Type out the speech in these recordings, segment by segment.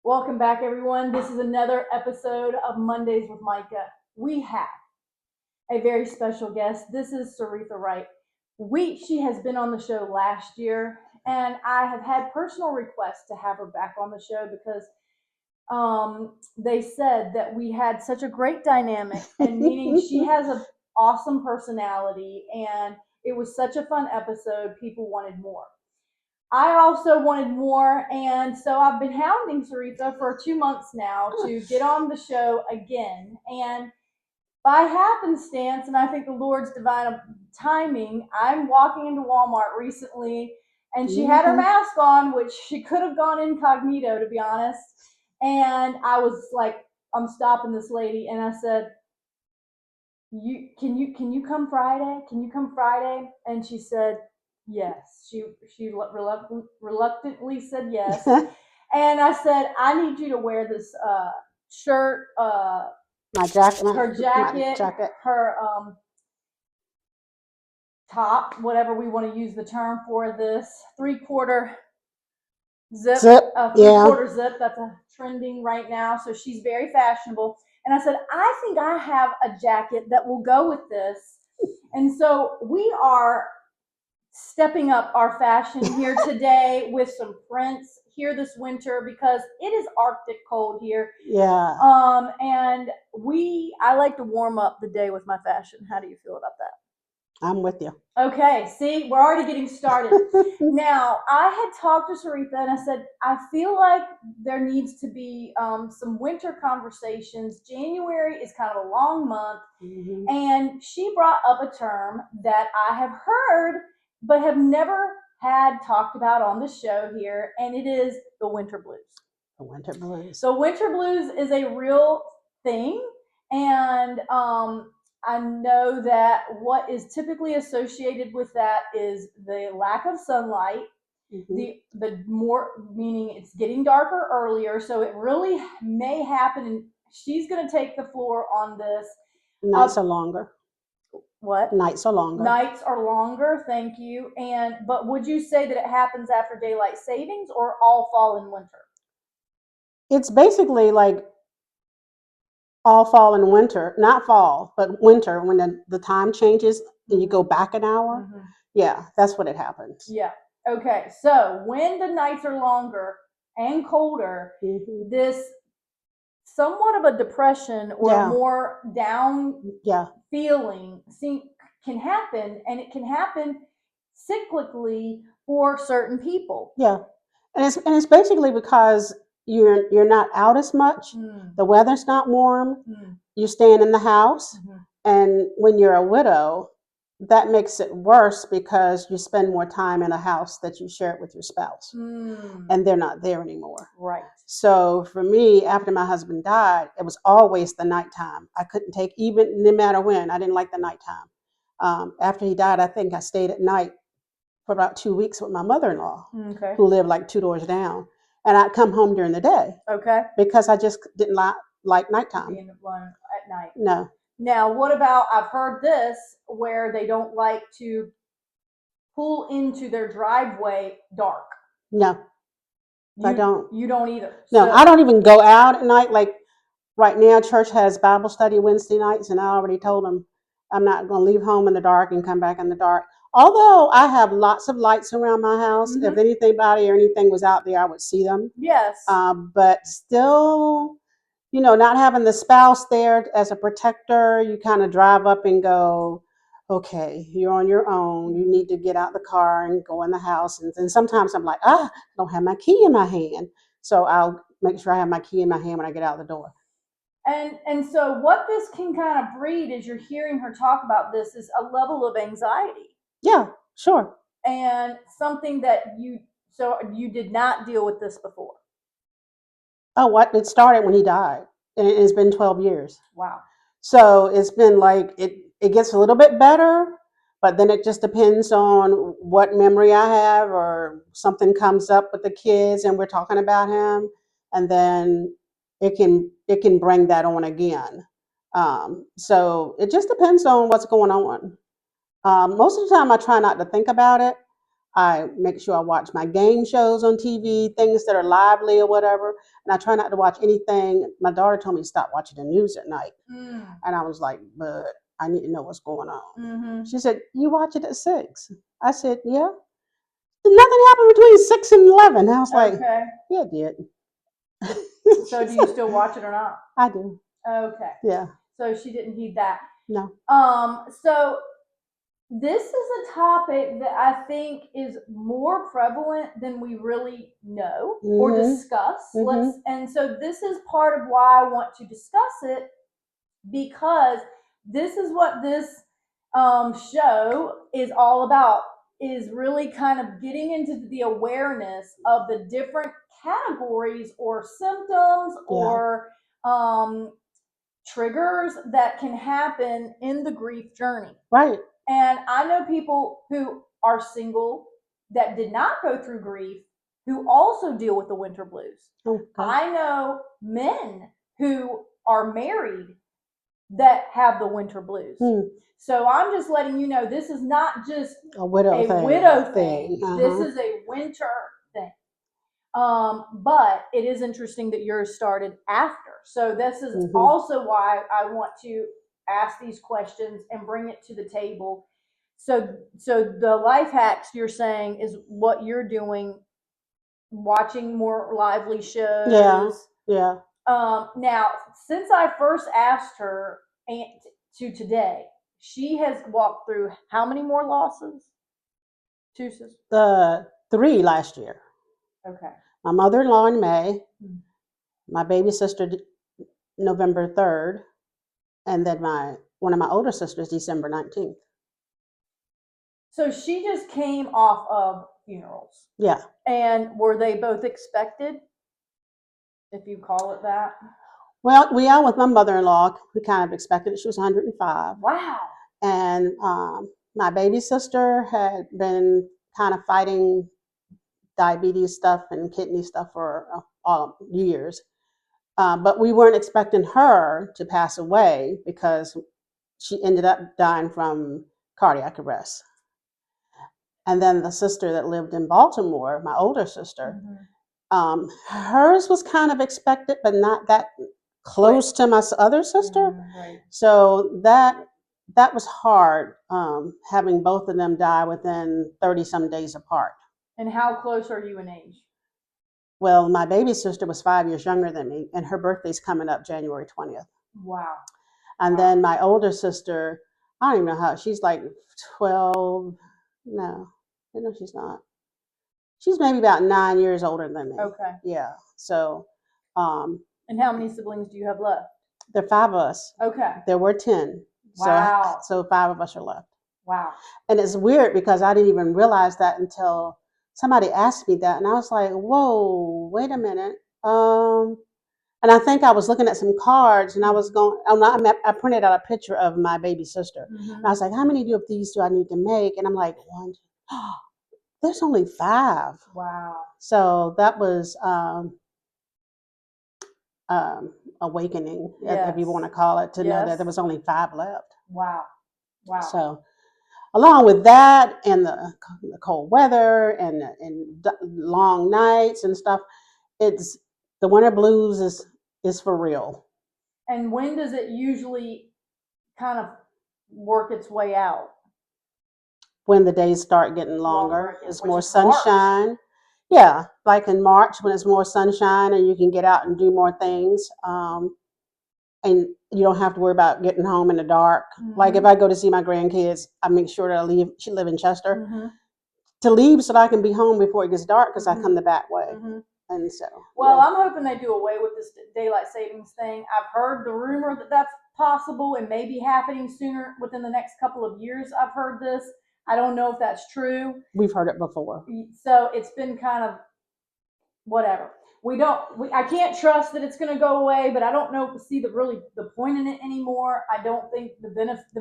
Welcome back, everyone. This is another episode of Mondays with Micah. We have a very special guest. This is Syretha Wright. She has been on the show last year, and I have had personal requests to have her back on the show because they said that we had such a great dynamic, and meaning she has an awesome personality, and it was such a fun episode. People wanted more. I also wanted more, and so I've been hounding Syretha for 2 months now to get on the show again. And by happenstance, and I think the Lord's divine timing, I'm walking into Walmart recently, and she had her mask on, which she could have gone incognito, to be honest. And I was like, I'm stopping this lady, and I said, can you come Friday? Can you come Friday? And she said yes. She reluctantly said yes. And I said, I need you to wear this shirt, my jacket, her jacket, her top, whatever we want to use the term for this, 3/4 zip, 3/4 zip. That's a trending right now. So she's very fashionable. And I said, I think I have a jacket that will go with this. And so we are stepping up our fashion here today with some prints here this winter because it is Arctic cold here. Yeah. And I like to warm up the day with my fashion. How do you feel about that? I'm with you. Okay, see, we're already getting started. Now, I had talked to Syretha and I said, I feel like there needs to be some winter conversations. January is kind of a long month. Mm-hmm. And she brought up a term that I have heard but have never had talked about on the show here, and it is the winter blues. The winter blues. So winter blues is a real thing, and I know that what is typically associated with that is the lack of sunlight, the more, meaning it's getting darker earlier, so it really may happen, and she's going to take the floor on this. Nights are longer. What? Nights are longer. Nights are longer, thank you. But would you say that it happens after daylight savings or all fall and winter? It's basically like all fall and winter, not fall, but winter, when the time changes and you go back an hour. Mm-hmm. Yeah, that's what it happens. Yeah. Okay. So when the nights are longer and colder, this somewhat of a depression or more down feeling can happen, and it can happen cyclically for certain people. Yeah. And it's basically because you're not out as much. The weather's not warm. You're staying in the house. And when you're a widow, that makes it worse because you spend more time in a house that you share it with your spouse. And they're not there anymore. Right. So for me, after my husband died, it was always the nighttime. I couldn't take, even no matter when, I didn't like the nighttime. After he died, I think I stayed at night for about 2 weeks with my mother-in-law, who lived like 2 doors down. And I'd come home during the day. Okay. Because I just didn't like nighttime. Being alone at night. No. Now, what about, I've heard this, where they don't like to pull into their driveway dark. No, I don't. You don't either. No, so I don't even go out at night. Like right now, church has Bible study Wednesday nights, and I already told them I'm not going to leave home in the dark and come back in the dark. Although I have lots of lights around my house. If anybody or anything was out there, I would see them. Yes. But still, not having the spouse there as a protector, you kind of drive up and go, okay, you're on your own. You need to get out the car and go in the house. And sometimes I'm like, I don't have my key in my hand. So I'll make sure I have my key in my hand when I get out the door. And so what this can kind of breed, as you're hearing her talk about this, is a level of anxiety. Yeah, sure. And something that you did not deal with this before. Oh, what? It started when he died. And it's been 12 years. Wow. So it's been like, it gets a little bit better, but then it just depends on what memory I have, or something comes up with the kids and we're talking about him. And then it can bring that on again. So it just depends on what's going on. Most of the time I try not to think about it. I make sure I watch my game shows on TV, things that are lively or whatever. And I try not to watch anything. My daughter told me to stop watching the news at night. Mm. And I was like, but I need to know what's going on. Mm-hmm. She said, you watch it at 6. I said, yeah. Nothing happened between 6 and 11. I was like, Okay. yeah, it did. So do you still watch it or not? I do. Okay. Yeah. So she didn't heed that. No. So this is a topic that I think is more prevalent than we really know or discuss. And so this is part of why I want to discuss it, because this is what this show is all about, is really kind of getting into the awareness of the different categories or symptoms or triggers that can happen in the grief journey. Right. And I know people who are single that did not go through grief who also deal with the winter blues. Okay. I know men who are married that have the winter blues. So I'm just letting you know, this is not just a widow thing. This is a winter thing. But it is interesting that yours started after. So this is also why I want to ask these questions and bring it to the table. So the life hacks you're saying is what you're doing, watching more lively shows. Yeah. Now, since I first asked her to today, she has walked through how many more losses? 2 sisters? 3 last year. Okay. My mother-in-law in May, my baby sister November 3rd, and then one of my older sisters December 19th. So she just came off of funerals. Yeah. And were they both expected, if you call it that? Well, with my mother-in-law, we kind of expected it. She was 105. Wow. And my baby sister had been kind of fighting diabetes stuff and kidney stuff for years. But we weren't expecting her to pass away because she ended up dying from cardiac arrest. And then the sister that lived in Baltimore, my older sister, hers was kind of expected, but not that close to my other sister. Right. So that was hard, having both of them die within 30 some days apart. And how close are you in age? Well, my baby sister was 5 years younger than me, and her birthday's coming up January 20th. Wow. And then my older sister, I don't even know how, she's like 12, no, she's not. She's maybe about 9 years older than me. Okay. Yeah. So. And how many siblings do you have left? There are 5 of us. Okay. There were 10. Wow. So 5 of us are left. Wow. And it's weird because I didn't even realize that until somebody asked me that, and I was like, whoa, wait a minute. And I think I was looking at some cards, and I was going, I printed out a picture of my baby sister. And I was like, how many of these do I need to make? And I'm like, 1, 2, there's only 5. Wow. So that was awakening, if you want to call it, to know that there was only 5 left. Wow. Wow. So along with that and the cold weather and long nights and stuff, it's the winter blues is for real. And when does it usually kind of work its way out? When the days start getting longer, it's more sunshine. March. Yeah, like in March when it's more sunshine and you can get out and do more things. And you don't have to worry about getting home in the dark. Like if I go to see my grandkids, I make sure that I leave. She live in Chester, to leave so that I can be home before it gets dark because I come the back way. And so. Well, I'm hoping they do away with this daylight savings thing. I've heard the rumor that that's possible and may be happening sooner, within the next couple of years. I've heard this. I don't know if that's true. We've heard it before. So it's been kind of whatever. I can't trust that it's going to go away, but I don't see the point in it anymore. I don't think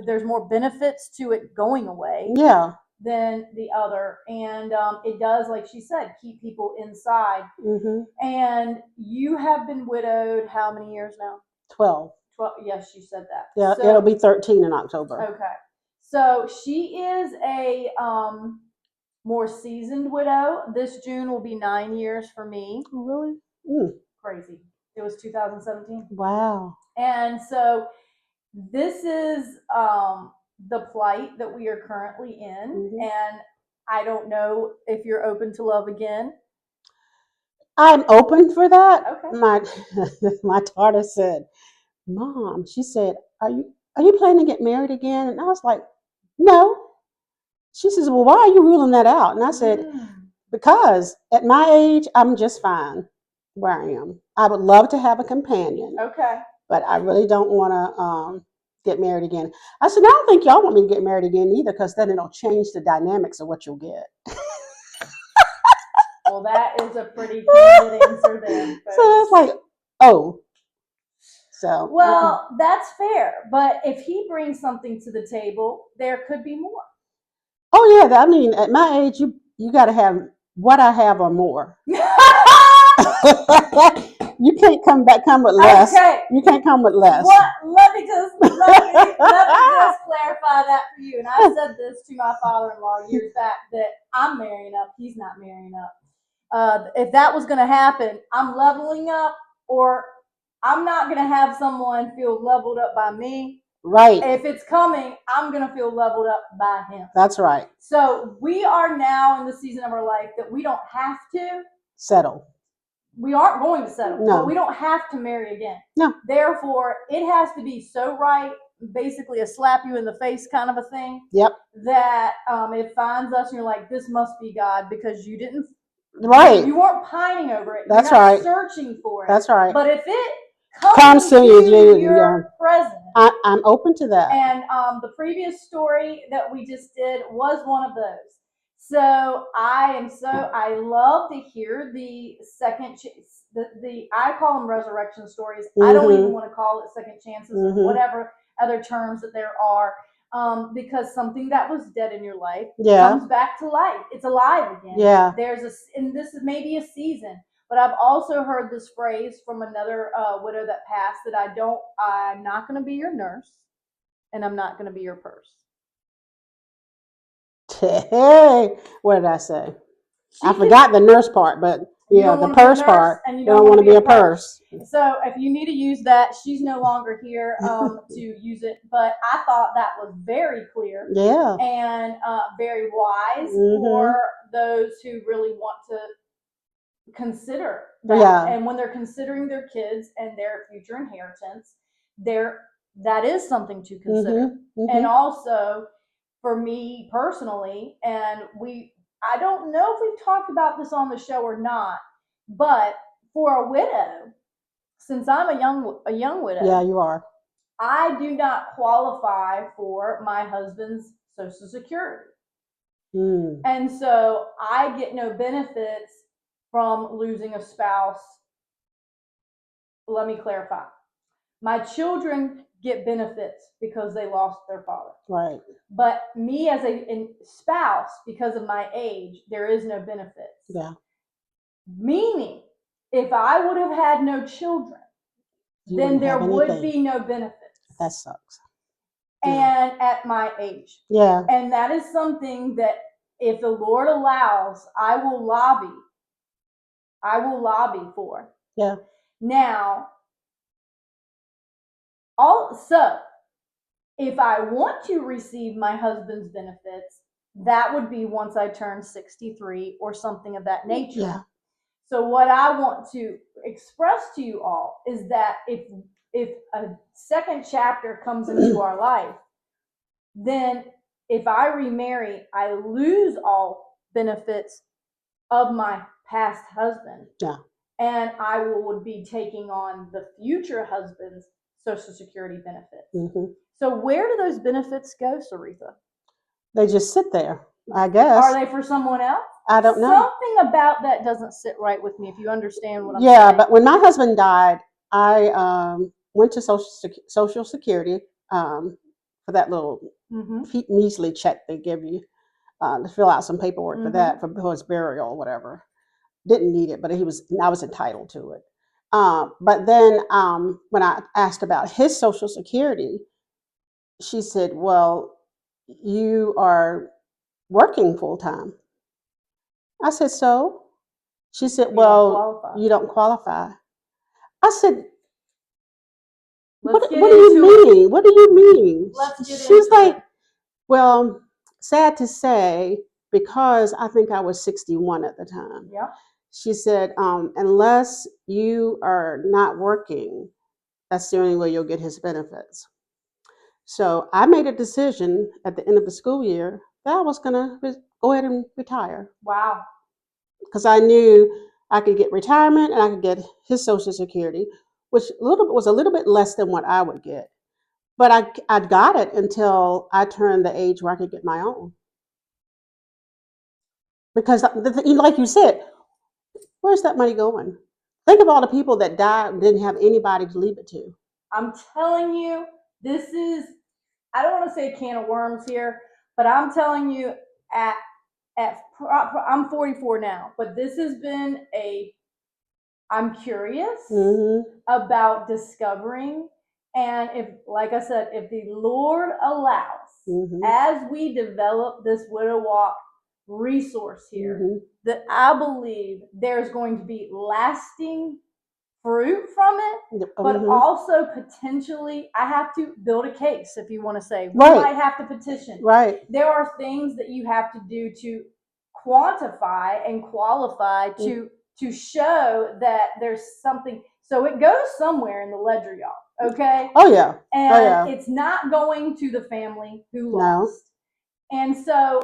there's more benefits to it going away. Yeah. Than the other. And it does, like she said, keep people inside. And you have been widowed how many years now? 12. Yes, you said that. Yeah, so, it'll be 13 in October. Okay. So she is a more seasoned widow. This June will be 9 years for me. Really? crazy. It was 2017. Wow. And so this is the plight that we are currently in. Mhm. And I don't know if you're open to love again. I'm open for that. Okay. My daughter said, "Mom," she said, "Are you planning to get married again?" And I was like, "No." She says, "Well, why are you ruling that out?" And I said, Mm, "Because at my age, I'm just fine where I am. I would love to have a companion, okay. but I really don't want to get married again." I said, "I don't think y'all want me to get married again either, because then it'll change the dynamics of what you'll get." Well, that is a pretty candid answer then, So I was folks. like, "Oh." So, Well, that's fair. But if he brings something to the table, there could be more. oh yeah, I mean, at my age, you got to have what I have or more. You can't come with less. Okay. You can't come with less. What? Let me just clarify that for you. And I said this to my father-in-law years back that I'm marrying up. He's not marrying up. If that was going to happen, I'm leveling up, or I'm not going to have someone feel leveled up by me. Right. If it's coming, I'm going to feel leveled up by him. That's right. So we are now in the season of our life that we don't have to settle. We aren't going to settle, No. but we don't have to marry again. No. Therefore, it has to be so right, basically a slap you in the face kind of a thing. Yep. That it finds us and you're like, this must be God, because you didn't. Right. You weren't pining over it. That's you're not right. searching for it. That's right. But if it comes to to your presence, I'm open to that. And the previous story that we just did was one of those. So I love to hear the second I call them resurrection stories. I don't even want to call it second chances or whatever other terms that there are, because something that was dead in your life comes back to life. It's alive again. Yeah. And this is maybe a season. But I've also heard this phrase from another widow that passed that I'm not going to be your nurse, and I'm not going to be your purse. Hey, what did I say? I forgot the nurse part, but yeah, the purse part. And you don't want to be a purse. So if you need to use that, she's no longer here to use it. But I thought that was very clear. Yeah. And very wise for those who really want to consider that. Yeah. And when they're considering their kids and their future inheritance, that is something to consider. And also for me personally, and I don't know if we've talked about this on the show or not, but for a widow, since I'm a young widow, yeah, you are. I do not qualify for my husband's Social Security. And so I get no benefits from losing a spouse. Let me clarify. My children get benefits because they lost their father. Right. But me as a spouse, because of my age, there is no benefits. Yeah. Meaning, if I would have had no children, then there would be no benefits. That sucks. And at my age. Yeah. And that is something that, if the Lord allows, I will lobby for. Yeah. Now, also, if I want to receive my husband's benefits, that would be once I turn 63 or something of that nature. Yeah. So what I want to express to you all is that if a second chapter comes into our life, then if I remarry, I lose all benefits of my past husband. Yeah. And I would be taking on the future husband's Social Security benefits. So where do those benefits go, Syretha? They just sit there, I guess. Are they for someone else? I don't know. Something about that doesn't sit right with me, if you understand what I'm saying. Yeah, but when my husband died, I went to Social Security for that little measly check they give you to fill out some paperwork for that, for his burial or whatever. Didn't need it, but I was entitled to it. But then when I asked about his Social Security, she said, "Well, you are working full time." I said, "So?" She said, "Well, you don't qualify." I said, Let's get what do you into it. mean? What do you mean? Let's get She's into like, it. well, sad to say, because I think I was 61 at the time. Yeah. She said, unless you are not working, that's the only way you'll get his benefits. So I made a decision at the end of the school year that I was going to go ahead and retire Wow. because I knew I could get retirement and I could get his Social Security, which was a little bit less than what I would get. But I got it until I turned the age where I could get my own. Because, like you said, where's that money going? Think of all the people that died and didn't have anybody to leave it to. I'm telling you, this is, I don't want to say a can of worms here, but I'm telling you, at I'm 44 now, but this has been I'm curious about discovering. And if, like I said, if the Lord allows, as we develop this Widow Walk resource here, that I believe there's going to be lasting fruit from it, but also potentially I have to build a case, if you want to say. We might have to petition. Right. There are things that you have to do to quantify and qualify to show that there's something. So it goes somewhere in the ledger, y'all. Okay? Oh yeah. And it's not going to the family who lost. And so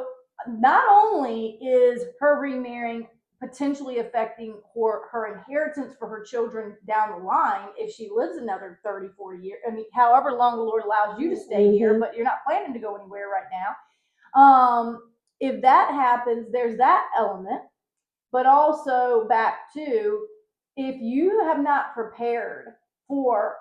not only is her remarrying potentially affecting her inheritance for her children down the line if she lives another 30, 40 years. I mean, however long the Lord allows you to stay here, but you're not planning to go anywhere right now. If that happens, there's that element. But also back to, if you have not prepared for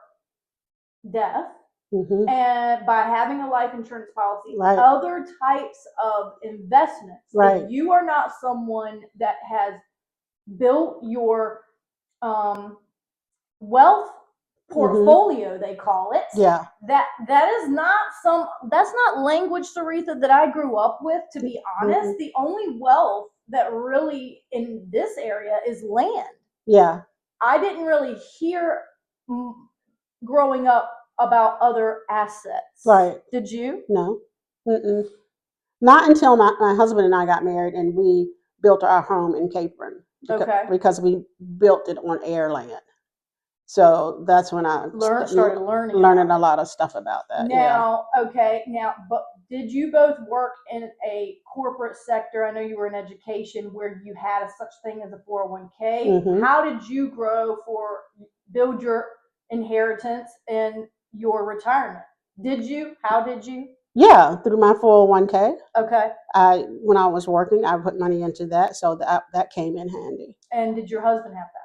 death, and by having a life insurance policy, other types of investments, if you are not someone that has built your wealth portfolio, they call it. Yeah. That's not language, Syretha, that I grew up with, to be honest. The only wealth that really in this area is land. Yeah. I didn't really hear growing up about other assets. Right. Did you? No. Not until my husband and I got married and we built our home in Capron. Because we built it on air land. So that's when I started learning a lot of stuff about that. Now, but did you both work in a corporate sector? I know you were in education where you had such thing as a 401k. How did you build your inheritance and your retirement? Did you? How did you? Yeah, through my 401k. Okay. When I was working, I put money into that, so that came in handy. And did your husband have that?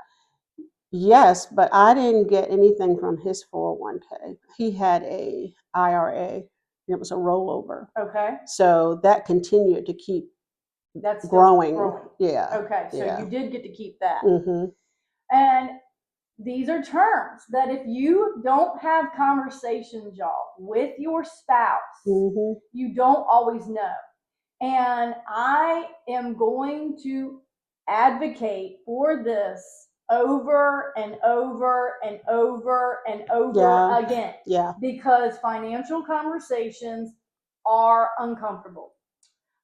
Yes, but I didn't get anything from his 401k. He had a IRA. It was a rollover. Okay. So that continued to keep growing. Yeah. Okay, so you did get to keep that. And these are terms that if you don't have conversations, y'all, with your spouse, you don't always know. And I am going to advocate for this over and over and over and over again. Yeah. Because financial conversations are uncomfortable.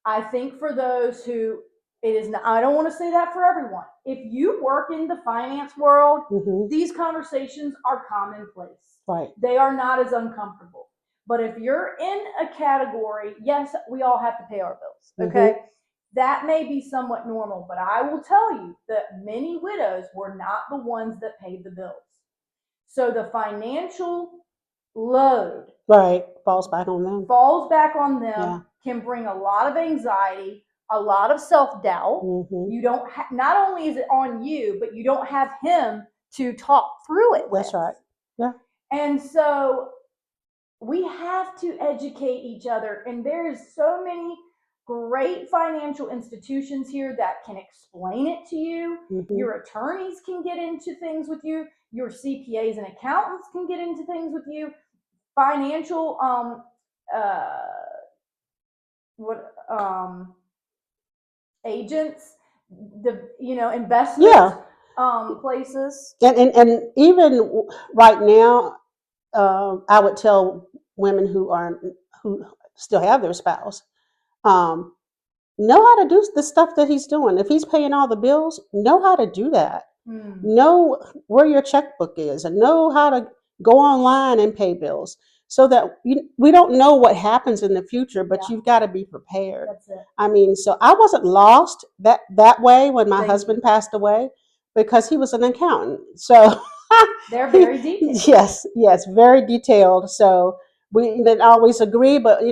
I think for those who it is not, I don't want to say that for everyone. If you work in the finance world, these conversations are commonplace. Right. They are not as uncomfortable. But if you're in a category, yes, we all have to pay our bills. Okay. That may be somewhat normal, but I will tell you that many widows were not the ones that paid the bills. So the financial load falls back on them. Yeah. Can bring a lot of anxiety, a lot of self-doubt. You don't not only is it on you, but you don't have him to talk through it with. That's right. Yeah. And so we have to educate each other, and there's so many great financial institutions here that can explain it to you. Your attorneys can get into things with you. Your CPAs and accountants can get into things with you. Financial agents, investment places. And even right now, I would tell women who still have their spouse, um, know how to do the stuff that he's doing. If he's paying all the bills, know how to do that. Know where your checkbook is, and know how to go online and pay bills, so that we don't know what happens in the future, but Yeah. you've got to be prepared. That's it. I mean, so I wasn't lost that way when my Thank husband you. passed away, because he was an accountant. So They're very detailed. yes, very detailed. So we didn't always agree, but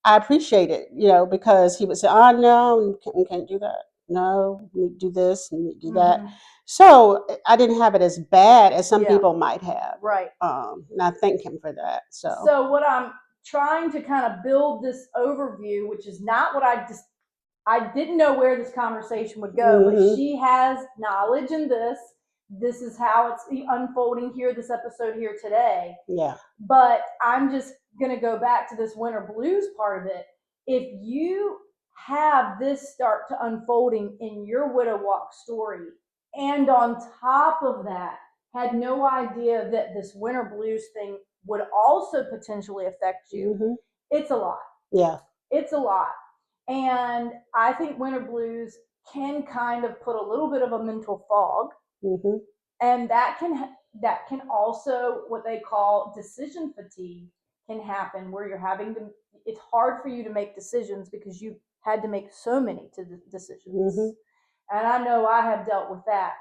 I appreciate it, because he would say, "Oh no, you can't do that. No, you do this and you do that." Mhm. So I didn't have it as bad as some Yeah. people might have. Right. And I thank him for that. So what I'm trying to kind of build this overview, which is not what I didn't know where this conversation would go, but Mhm. she has knowledge in this. This is how it's unfolding here, this episode here today. Yeah. But I'm just going to go back to this winter blues part of it. If you have this start to unfolding in your widow walk story, and on top of that, had no idea that this winter blues thing would also potentially affect you, Mhm. it's a lot. Yeah. It's a lot. And I think winter blues can kind of put a little bit of a mental fog, Mhm. and that can also, what they call decision fatigue, can happen, where you're having to, it's hard for you to make decisions because you had to make so many decisions. Mhm. And I know I have dealt with that.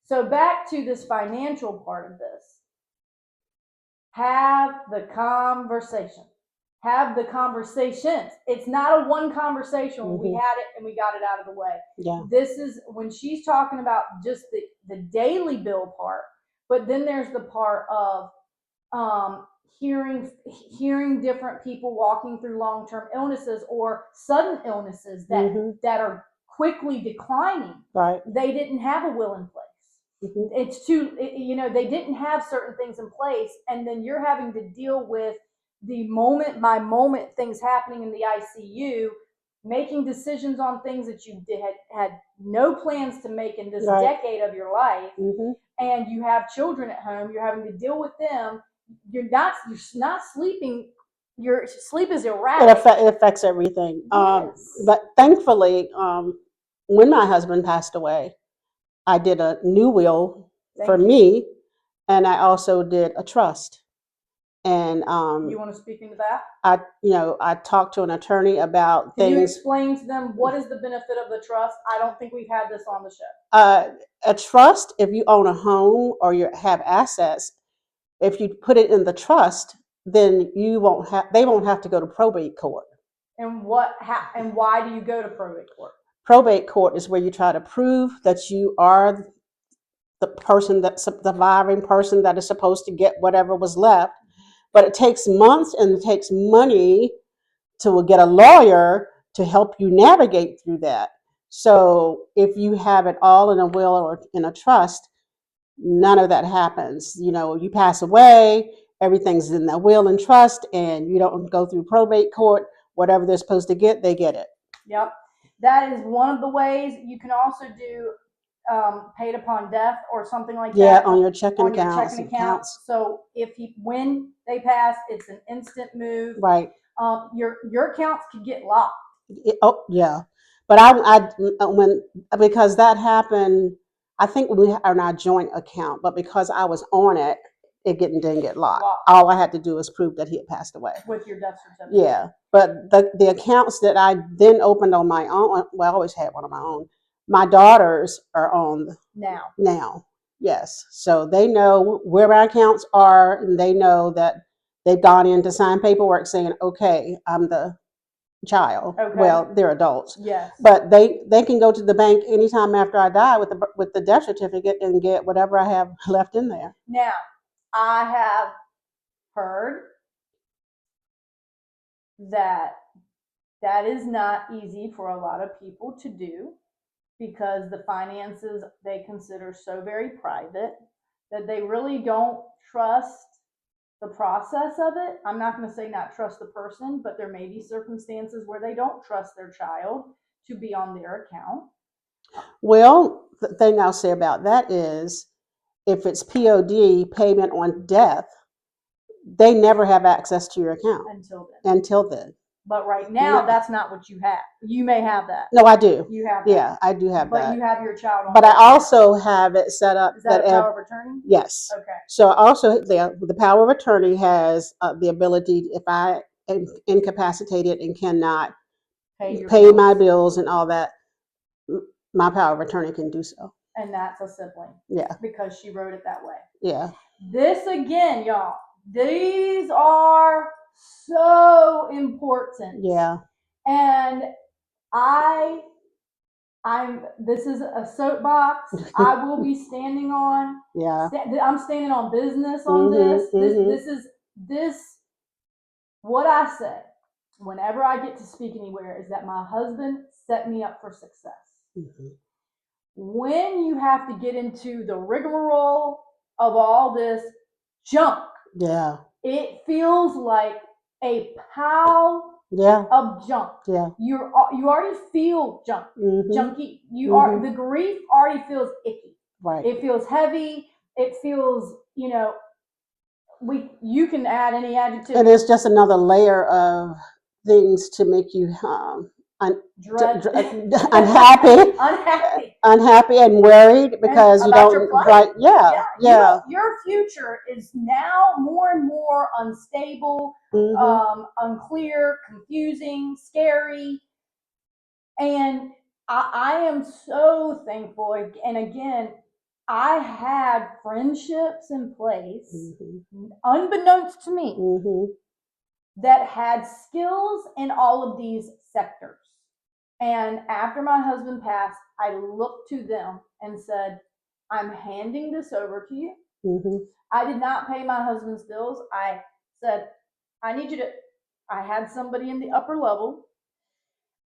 So back to this financial part of this. Have the conversation. Have the conversations. It's not a one conversation when we had it and we got it out of the way. Yeah. This is when she's talking about just the daily bill part, but then there's the part of hearing different people walking through long-term illnesses or sudden illnesses that are quickly declining. Right. They didn't have a will in place. It's they didn't have certain things in place, and then you're having to deal with the moment by moment things happening in the ICU, making decisions on things that you had no plans to make in this decade of your life. And you have children at home, you're having to deal with them. You're not sleeping. Your sleep is erratic. It affects everything. Yes. But thankfully, when my husband passed away, I did a new will for me, and I also did a trust. And you want to speak into that? I talked to an attorney about Can things. you explain to them what is the benefit of the trust? I don't think we've had this on the show. A trust, if you own a home or you have assets, if you put it in the trust, then they won't have to go to probate court. And and why do you go to probate court? Probate court is where you try to prove that you are the surviving person that is supposed to get whatever was left. But it takes months and it takes money to get a lawyer to help you navigate through that. So if you have it all in a will or in a trust, none of that happens. You pass away, everything's in the will and trust, and you don't go through probate court. Whatever they're supposed to get, they get it. Yep. That is one of the ways. You can also do paid upon death or something like that. Yeah, on your checking accounts. So when they pass, it's an instant move. Right. Your accounts could get locked. Oh yeah, but because that happened, I think we are in our joint account, but because I was on it, didn't get locked. All I had to do was prove that he had passed away with your death certificate. Yeah, but the accounts that I then opened on my own, well, I always had one of my own. My daughters are on now. Yes, so they know where my accounts are, and they know that they've gone in to sign paperwork saying, "Okay, I'm the child." Okay. Well, they're adults. Yes. But they can go to the bank anytime after I die with the death certificate and get whatever I have left in there. Now, I have heard that is not easy for a lot of people to do, because the finances they consider so very private that they really don't trust the process of it. I'm not going to say not trust the person, but there may be circumstances where they don't trust their child to be on their account. Well, the thing I'll say about that is if it's POD, payment on death, they never have access to your account until then. until then. But right now, No. that's not what you have. You may have that. No, I do. You have that. Yeah, I do have But that. you have your child on But I death. also have it set up Is that a if, power of attorney? yes. Okay. So also the power of attorney has the ability, if I am incapacitated and cannot pay my bills and all that, my power of attorney can do so. And that's a sibling. Yeah. Because she wrote it that way. Yeah. This again, y'all, these are so important. Yeah. And this is a soapbox I will be standing on. Yeah. I'm standing on business on this. This what I say whenever I get to speak anywhere is that my husband set me up for success. Mm-hmm. When you have to get into the rigmarole of all this junk, yeah, it feels like a pile yeah, of junk. Yeah. You already feel junk, junky. The grief already feels icky. Right. It feels heavy. It feels, you can add any adjective. And it's just another layer of things to make you unhappy and worried because you don't. Right? Yeah. Your future is now more and more unstable, unclear, confusing, scary, and I am so thankful. And again, I had friendships in place, unbeknownst to me, that had skills in all of these sectors. And after my husband passed, I looked to them and said, I'm handing this over to you. I did not pay my husband's bills. I said, I need you to, I had somebody in the upper level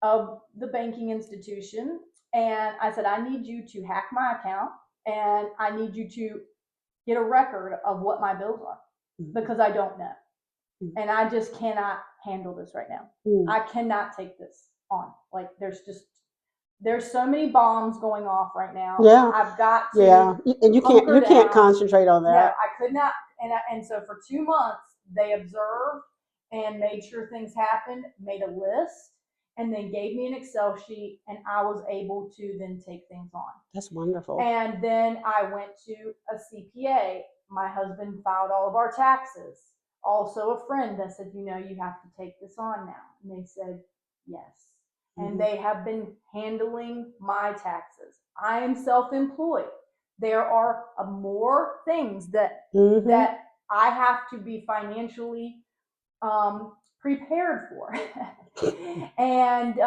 of the banking institution, and I said, I need you to hack my account, and I need you to get a record of what my bills are, because I don't know. And I just cannot handle this right now. I cannot take this on. Like, there's so many bombs going off right now. Yeah. I've got to. Yeah. And you can't concentrate on that. No, I could not. And so for 2 months, they observed and made sure things happened, made a list, and then gave me an Excel sheet, and I was able to then take things on. That's wonderful. And then I went to a CPA. My husband filed all of our taxes. Also a friend that said, you have to take this on now. And they said, yes. And they have been handling my taxes. I am self-employed. There are more things that I have to be financially prepared for. And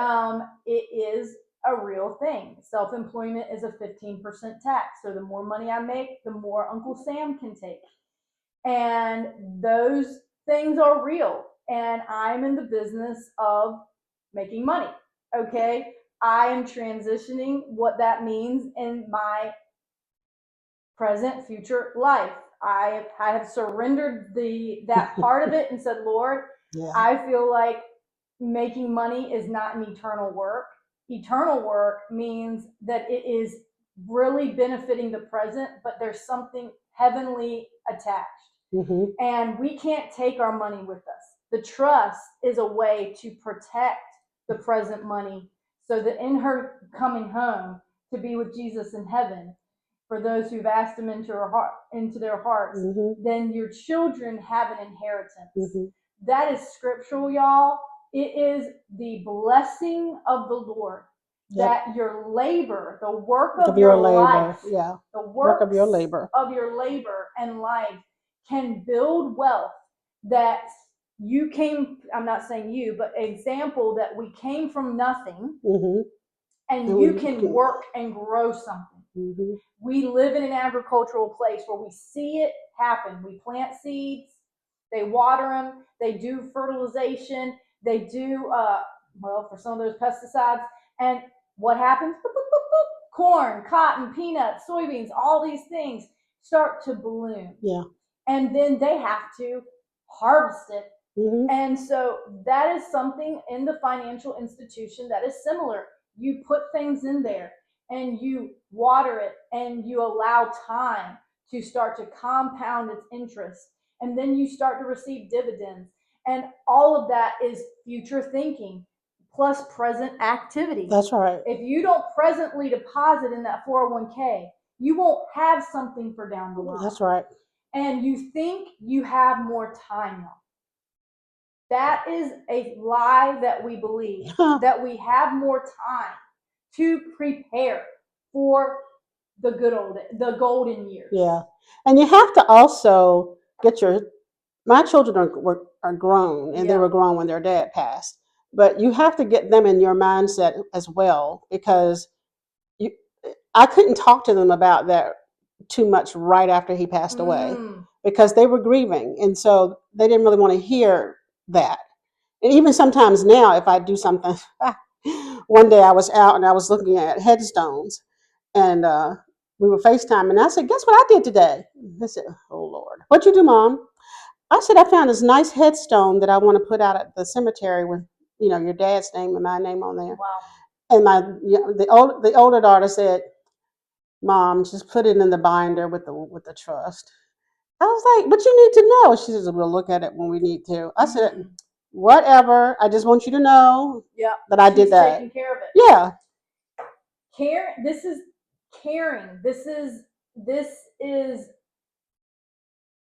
it is a real thing. Self-employment is a 15% tax. So the more money I make, the more Uncle Sam can take. And those things are real. And I'm in the business of making money. Okay. I am transitioning what that means in my present, future life. I have surrendered that part of it and said, Lord, I feel like making money is not an eternal work. Eternal work means that it is really benefiting the present, but there's something heavenly attached. And we can't take our money with us. The trust is a way to protect the present money so that in her coming home to be with Jesus in heaven, for those who've asked him into their hearts, then your children have an inheritance. That is scriptural, y'all. It is the blessing of the Lord. That your labor, the work of your life, the work of your labor and life can build wealth that you came, I'm not saying you, but example that we came from nothing, and you can work and grow something. We live in an agricultural place where we see it happen. We plant seeds, they water them, they do fertilization, they do, for some of those pesticides, and what happens? Boop, boop, boop, boop. Corn, cotton, peanuts, soybeans, all these things start to bloom. And then they have to harvest it. And so that is something in the financial institution that is similar. You put things in there. and you water it and you allow time to start to compound its interest, and then you start to receive dividends. And all of that is future thinking plus present activity. That's right. If you don't presently deposit in that 401k, you won't have something for down the line. That's right. And you think you have more time now. That is a lie that we believe, that we have more time to prepare for the the golden years. Yeah. And you have to also get my children are grown, and they were grown when their dad passed. But you have to get them in your mindset as well, because I couldn't talk to them about that too much right after he passed away, because they were grieving, and so they didn't really want to hear that. And even sometimes now, if I do something, one day I was out and I was looking at headstones, and we were FaceTime, and I said, "Guess what I did today?" They said, "Oh Lord, what'd you do, Mom?" I said, "I found this nice headstone that I want to put out at the cemetery with, your dad's name and my name on there." Wow. And the older daughter said, "Mom, just put it in the binder with the trust." I was like, "But you need to know." She says, "We'll look at it when we need to." I said, "Whatever. I just want you to know that I did that." Taking care of it. Yeah. This is caring. This is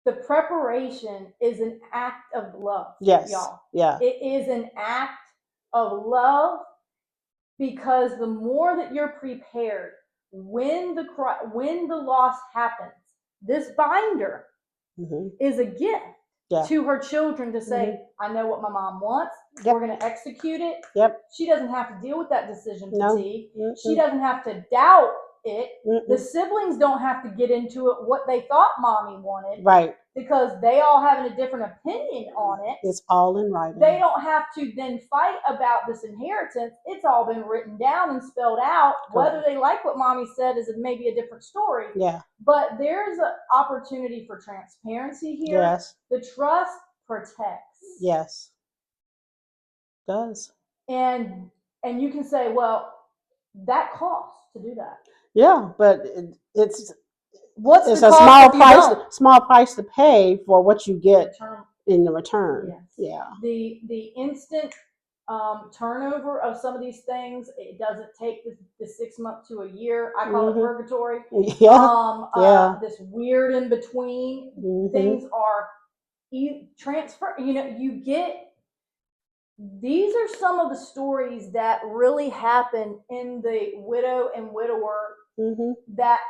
the preparation is an act of love. Yes. Y'all. Yeah. It is an act of love, because the more that you're prepared when the loss happens, this binder is a gift to her children to say, "I know what my mom wants. We're going to execute it." She doesn't have to deal with that decision fatigue. She doesn't have to doubt it. The siblings don't have to get into it what they thought mommy wanted. Right. Because they all have a different opinion on it. It's all in writing. They don't have to then fight about this inheritance. It's all been written down and spelled out. Correct. Whether they like what mommy said is maybe a different story. Yeah. But there's an opportunity for transparency here. Yes. The trust protects. Yes. It does. And you can say, well, that costs to do that. Yeah, but it's a small price to pay for what you get in the return. Yes. Yeah. The instant turnover of some of these things, it doesn't take the 6 months to a year. I call it purgatory. Yeah. This weird in between things are transfer. You get. These are some of the stories that really happen in the widow and widower that.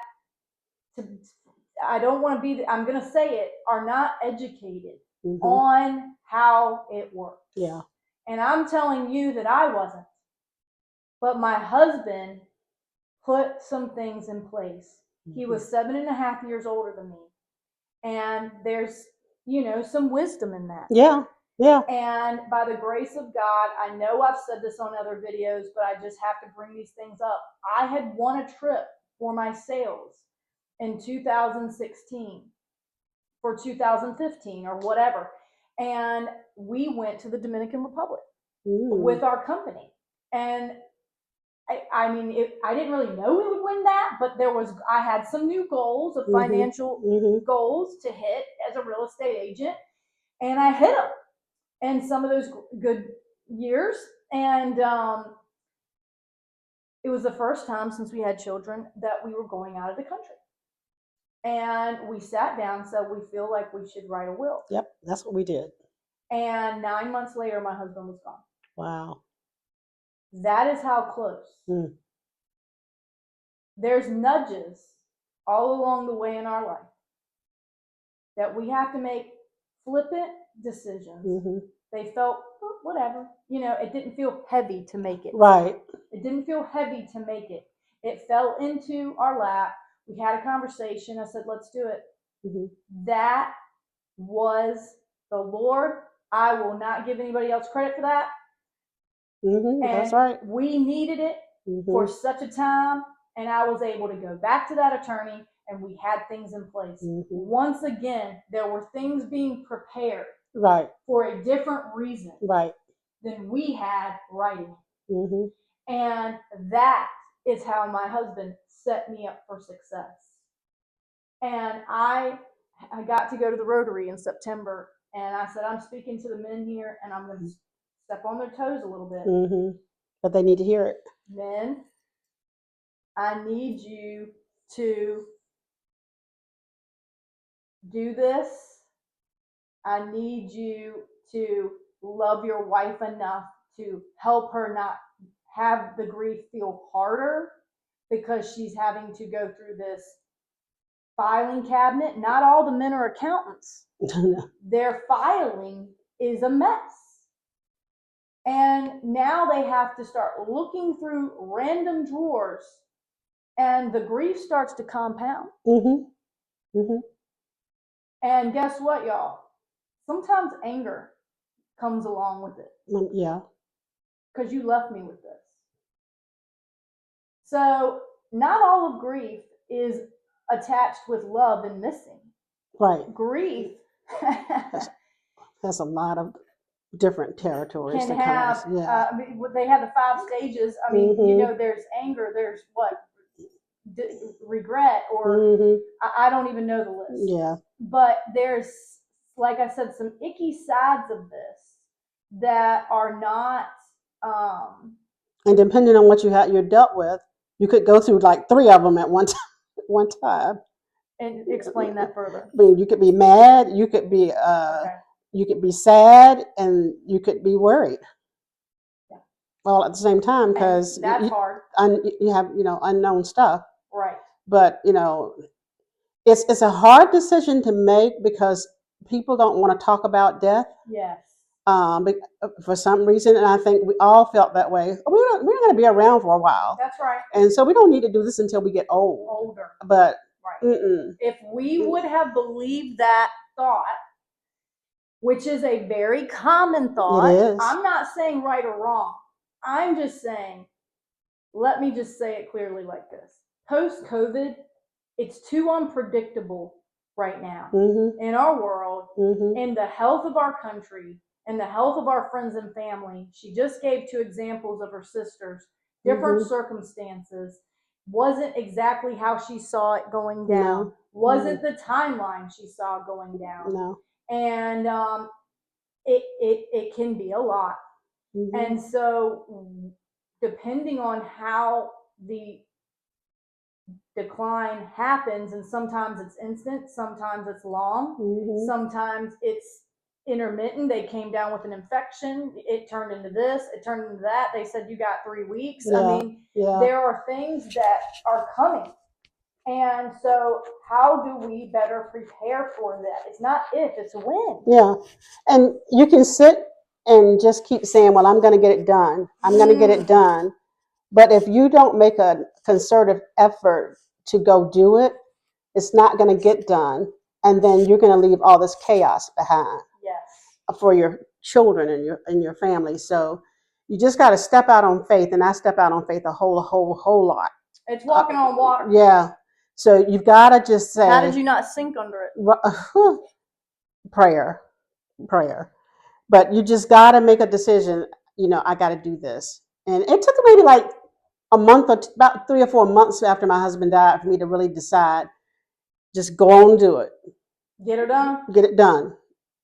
I don't want to be, I'm going to say it, are not educated on how it works. Yeah. And I'm telling you that I wasn't. But my husband put some things in place. He was 7.5 years older than me. And there's, some wisdom in that. Yeah. Yeah. And by the grace of God, I know I've said this on other videos, but I just have to bring these things up. I had won a trip for my sales in 2016 for 2015 or whatever. And we went to the Dominican Republic with our company. And I didn't really know we would win that, but I had some new goals of financial goals to hit as a real estate agent, and I hit them in some of those good years. And it was the first time since we had children that we were going out of the country. And we sat down and said, we feel like we should write a will. Yep, that's what we did. And 9 months later, my husband was gone. Wow. That is how close. There's nudges all along the way in our life that we have to make flippant decisions. They felt, whatever. It didn't feel heavy to make it. Right. It didn't feel heavy to make it. It fell into our lap. We had a conversation. I said, let's do it. That was the Lord. I will not give anybody else credit for that. That's right. We needed it for such a time. And I was able to go back to that attorney, and we had things in place. Once again, there were things being prepared for a different reason than we had writing. And that is how my husband set me up for success. And I got to go to the Rotary in September, and I said, I'm speaking to the men here, and I'm going to step on their toes a little bit. Mm-hmm. But they need to hear it. Men, I need you to do this. I need you to love your wife enough to help her not have the grief feel harder because she's having to go through this filing cabinet. Not all the men are accountants. Their filing is a mess. And now they have to start looking through random drawers, and the grief starts to compound. Mm-hmm. Mm-hmm. And guess what, y'all? Sometimes anger comes along with it. Yeah. Because you left me with this. So, not all of grief is attached with love and missing. Right. Grief has a lot of different territories can to have, come. Yeah. they have the 5 stages. I mean, Mm-hmm. There's anger, there's what? Regret, or Mm-hmm. I don't even know the list. Yeah. But there's, like I said, some icky sides of this that are not. And depending on what you're dealt with, you could go through like 3 of them at one time. And explain that further. I mean, you could be mad, you could be you could be sad, and you could be worried. Yeah. All at the same time, because that's hard. You have unknown stuff. Right. But it's a hard decision to make because people don't want to talk about death. Yes. For some reason, and I think we all felt that way. We're not going to be around for a while. That's right. And so we don't need to do this until we get older. But right. If we would have believed that thought, which is a very common thought, it is. I'm not saying right or wrong. I'm just saying, let me just say it clearly like this. Post-COVID, it's too unpredictable right now in our world, in the health of our country, and the health of our friends and family. She just gave 2 examples of her sisters, different circumstances. Wasn't exactly how she saw it going down. No. Wasn't the timeline she saw going down. No. And it can be a lot. And so depending on how the decline happens, and sometimes it's instant, sometimes it's long, sometimes it's intermittent. They came down with an infection, it turned into this, it turned into that, they said you got 3 weeks. I mean, there are things that are coming. And so how do we better prepare for that? It's not if, it's when. Yeah. And you can sit and just keep saying, well, I'm going to get it done, I'm going to get it done. But if you don't make a concerted effort to go do it, it's not going to get done. And then you're going to leave all this chaos behind. Yes. For your children and your family. So you just got to step out on faith. And I step out on faith a whole lot. It's walking on water. Yeah. So you've got to just say. How did you not sink under it? Prayer. But you just got to make a decision. I got to do this. And it took maybe like a month or about 3 or 4 months after my husband died for me to really decide, just go on and do it. Get it done. Get it done.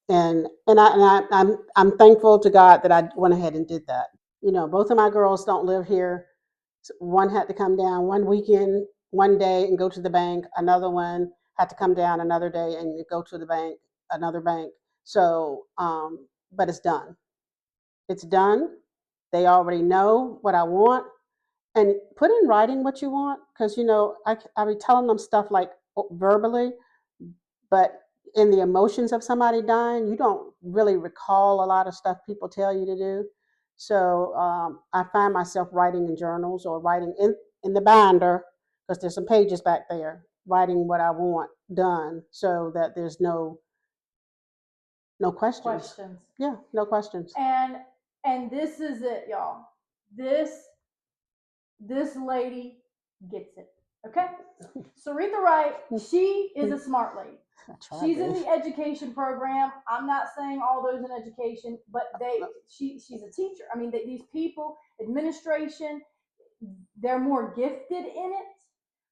And I'm thankful to God that I went ahead and did that. Both of my girls don't live here. One had to come down one weekend, one day, and go to the bank. Another one had to come down another day and go to the bank, another bank. So, but it's done. It's done. They already know what I want. And put in writing what you want, because I be telling them stuff like verbally, but in the emotions of somebody dying, you don't really recall a lot of stuff people tell you to do. So I find myself writing in journals or writing in the binder, because there's some pages back there, writing what I want done, so that there's no questions. Yeah, no questions. And this is it, y'all. This lady gets it. Okay? Syretha Wright, she is a smart lady. She's in the education program. I'm not saying all those in education, but she's a teacher. I mean, these people, administration, they're more gifted in it,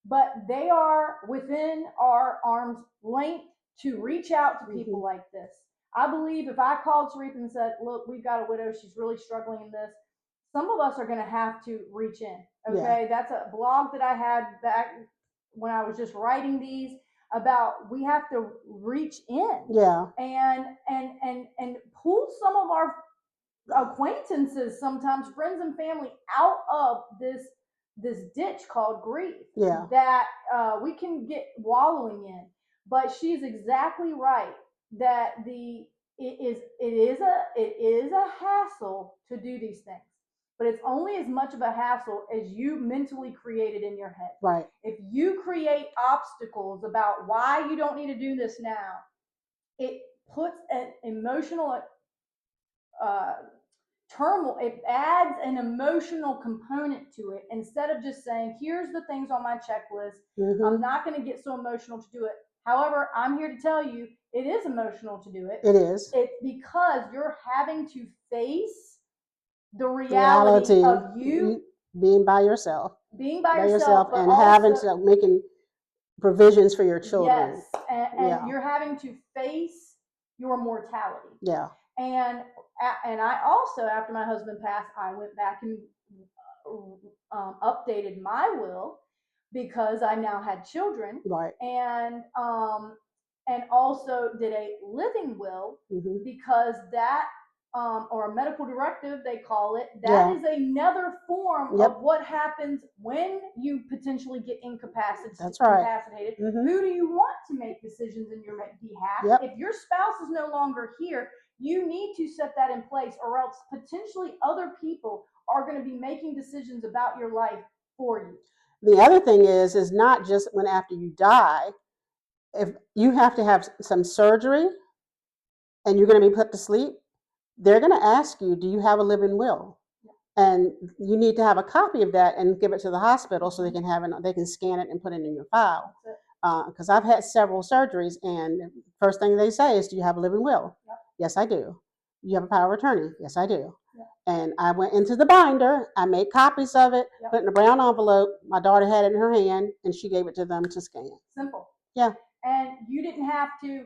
but they are within our arm's length to reach out to people like this. I believe if I called Syretha and said, look, we've got a widow, she's really struggling in this, some of us are going to have to reach in. Okay. That's a blog that I had back when I was just writing these about we have to reach in. And pull some of our acquaintances, sometimes friends and family, out of this ditch called grief that we can get wallowing in. But she's exactly right that it is a hassle to do these things, but it's only as much of a hassle as you mentally created in your head. Right. If you create obstacles about why you don't need to do this now, it puts an emotional turmoil. It adds an emotional component to it instead of just saying, here's the things on my checklist. I'm not going to get so emotional to do it. However, I'm here to tell you it is emotional to do it. It is. It's because you're having to face the reality of you being by yourself. Being by yourself and also, having to making provisions for your children. Yes. And you're having to face your mortality. Yeah. And I also, after my husband passed, I went back and updated my will because I now had children. Right. And also did a living will because that, or a medical directive, they call it, that is another form of what happens when you potentially get incapacitated. That's right. Who do you want to make decisions in your behalf? If your spouse is no longer here, you need to set that in place, or else potentially other people are going to be making decisions about your life for you. The other thing is not just when after you die, if you have to have some surgery and you're going to be put to sleep, they're going to ask you, do you have a living will? And you need to have a copy of that and give it to the hospital so they can they can scan it and put it in your file. Because I've had several surgeries, and first thing they say is, do you have a living will? Yes, I do. You have a power of attorney? Yes, I do. And I went into the binder, I made copies of it, put in a brown envelope. My daughter had it in her hand, and she gave it to them to scan. Simple. Yeah. And you didn't have to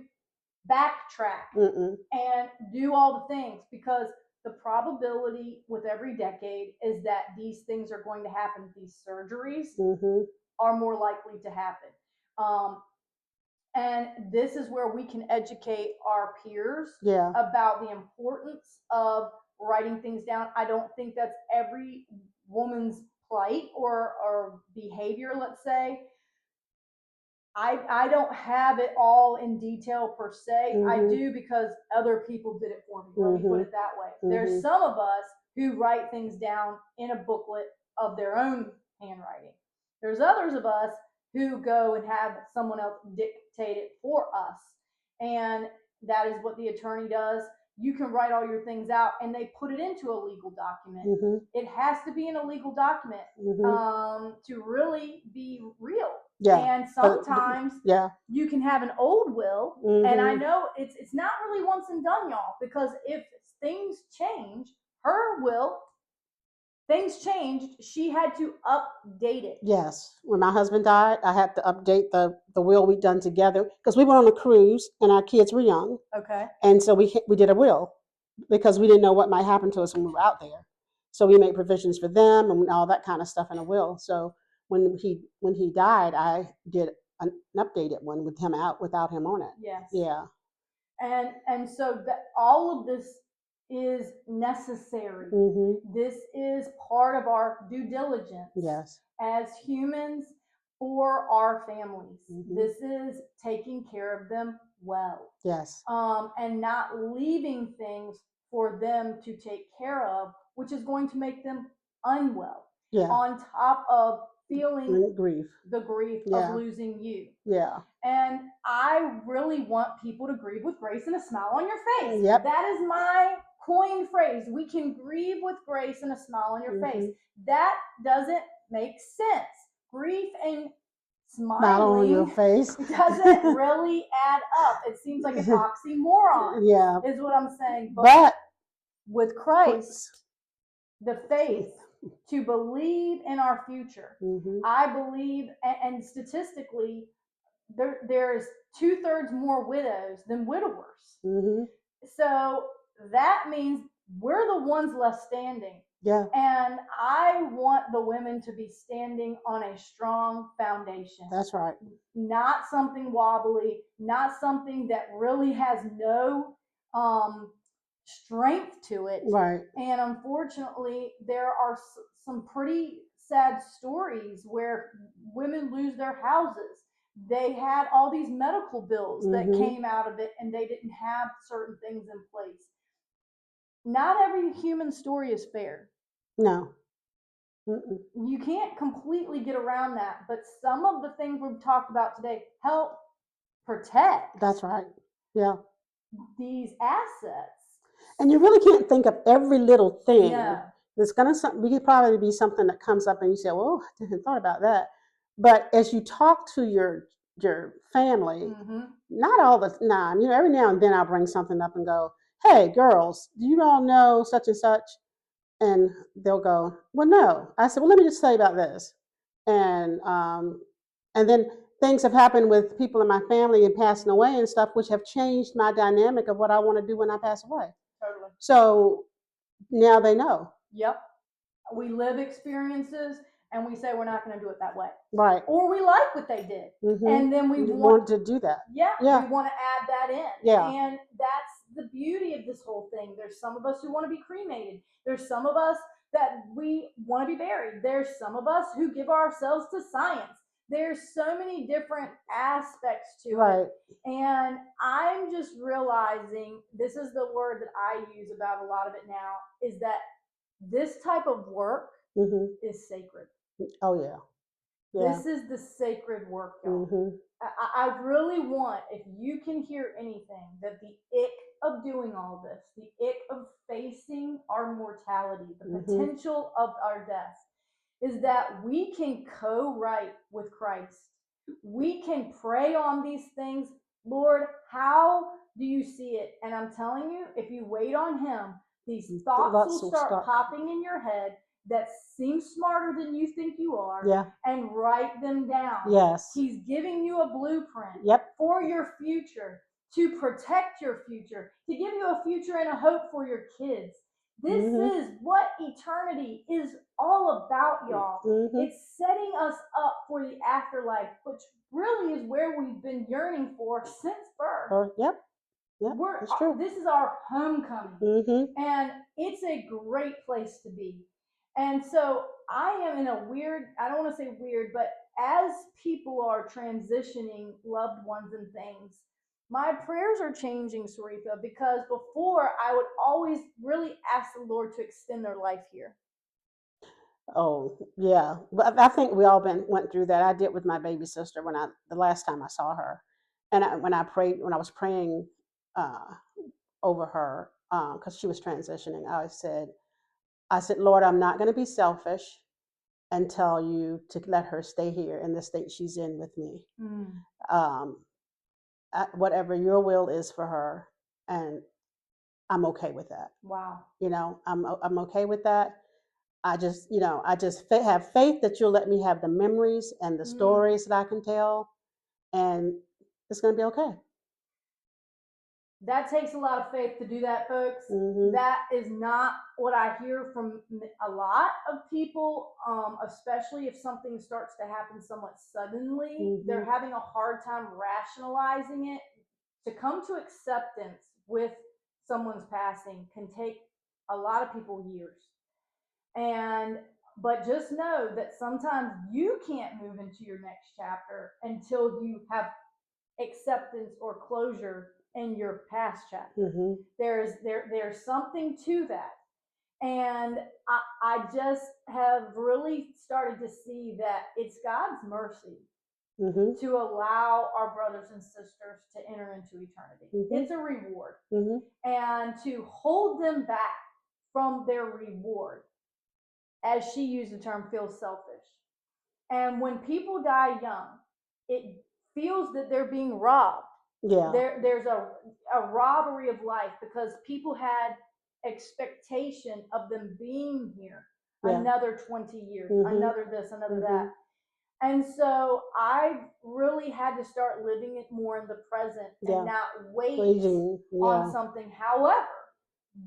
backtrack and do all the things, because the probability with every decade is that these things are going to happen. These surgeries are more likely to happen. And this is where we can educate our peers about the importance of writing things down. I don't think that's every woman's plight or behavior, let's say. I don't have it all in detail per se. I do because other people did it for me. Let me put it that way. There's some of us who write things down in a booklet of their own handwriting. There's others of us who go and have someone else dictate it for us. And that is what the attorney does. You can write all your things out and they put it into a legal document. It has to be in a legal document to really be real. And sometimes you can have an old will, and I know it's not really once and done, y'all, because if things change, her will, things changed, she had to update it. Yes. When my husband died, I had to update the will we'd done together, because we went on a cruise and our kids were young. Okay. And so we did a will because we didn't know what might happen to us when we were out there. So we made provisions for them and all that kind of stuff in a will. So when he died, I did an updated one with him out, without him on it. Yes. Yeah. And so that all of this is necessary. This is part of our due diligence. Yes. As humans for our families. This is taking care of them well. Yes. And not leaving things for them to take care of, which is going to make them unwell. Yeah. On top of feeling the grief of losing you. Yeah. And I really want people to grieve with grace and a smile on your face. Yep. That is my coined phrase. We can grieve with grace and a smile on your face. That doesn't make sense. Grief and smiling on your face doesn't really add up. It seems like an oxymoron. Yeah. Is what I'm saying. But with Christ, the faith to believe in our future. Mhm. I believe, and statistically, there is 2/3 more widows than widowers. Mhm. So that means we're the ones left standing. Yeah. And I want the women to be standing on a strong foundation, That's right. not something wobbly, not something that really has no strength to it. Right. And unfortunately, there are some pretty sad stories where women lose their houses. They had all these medical bills that Mhm. came out of it, and they didn't have certain things in place. Not every human story is fair. No. Mm-mm. You can't completely get around that, but some of the things we've talked about today help protect That's right. Yeah. these assets. And you really can't think of every little thing. No. There's gonna be probably be something that comes up and you say, "Well, I didn't thought about that." But as you talk to your family, Mm-hmm. not all the time, every now and then I'll bring something up and go, "Hey, girls, do you all know such and such?" And they'll go, "Well, no." I said, "Well, let me just tell you about this." And and then things have happened with people in my family and passing away and stuff, which have changed my dynamic of what I want to do when I pass away. Totally. So now they know. Yep. We live experiences and we say we're not going to do it that way. Right. Or we like what they did. Mm-hmm. And then we want to do that. Yeah, Yeah. we want to add that in. Yeah. And that's the beauty of this whole thing. There's some of us who want to be cremated. There's some of us that we want to be buried. There's some of us who give ourselves to science. There's so many different aspects to Right. it. And I'm just realizing, this is the word that I use about a lot of it now, is that this type of work Mm-hmm. is sacred. Oh yeah. Yeah. This is the sacred work, y'all. Mm-hmm. I really want, if you can hear anything, that the ick of doing all this, the ick of facing our mortality, the Mhm. potential of our death, is that we can co-write with Christ. We can pray on these things. Lord, how do you see it? And I'm telling you, if you wait on Him, these thoughts will start popping in your head that seem smarter than you think you are. Yeah. And write them down. Yes. He's giving you a blueprint. Yep. For your future, to protect your future, to give you a future and a hope for your kids. This Mhm. is what eternity is all about, y'all. Mhm. It's setting us up for the afterlife, which really is where we've been yearning for since birth. Yep. Yep. That's true. This is our homecoming. Mhm. And it's a great place to be. And so I am in a weird, I don't want to say weird, but as people are transitioning loved ones and things, my prayers are changing, Syretha, because before I would always really ask the Lord to extend their life here. Oh yeah. But I think we all went through that. I did with my baby sister when the last time I saw her, and when I was praying uh, over her because she was transitioning. I said, Lord, I'm not going to be selfish and tell you to let her stay here in the state she's in with me. Um, whatever your will is for her, and I'm okay with that. Wow. I'm okay with that. I just have faith that you'll let me have the memories and the stories that I can tell, and it's going to be okay. That takes a lot of faith to do that, folks. Mhm. That is not what I hear from a lot of people, especially if something starts to happen somewhat suddenly. They're having a hard time rationalizing it. To come to acceptance with someone's passing can take a lot of people years. But just know that sometimes you can't move into your next chapter until you have acceptance or closure in your past chapter. There's something to that. And I just have really started to see that it's God's mercy to allow our brothers and sisters to enter into eternity. It's a reward. And to hold them back from their reward, as she used the term, feels selfish. And when people die young, it feels that they're being robbed. Yeah. There's a robbery of life because people had expectation of them being here. another 20 years, Mhm. another this, another Mhm. that. And so I really had to start living it more in the present Yeah. and not wait Waging. on Yeah. something. However,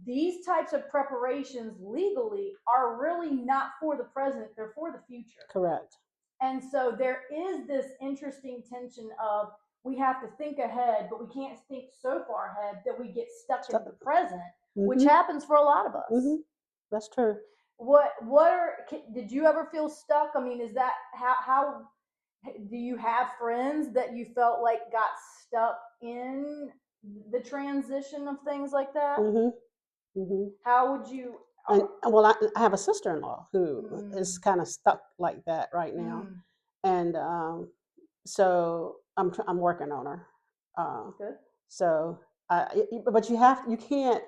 these types of preparations legally are really not for the present, they're for the future. Correct. And so there is this interesting tension of we have to think ahead, but we can't think so far ahead that we get stuck in the present, which Mhm. happens for a lot of us. Mhm. That's true. Did you ever feel stuck? I mean, is that how do you have friends that you felt like got stuck in the transition of things like that? Mhm. Mhm. How would you? And well, I have a sister-in-law who is Mm, kind of stuck like that right now, mm, and so I'm working on her. good. So, but you can't.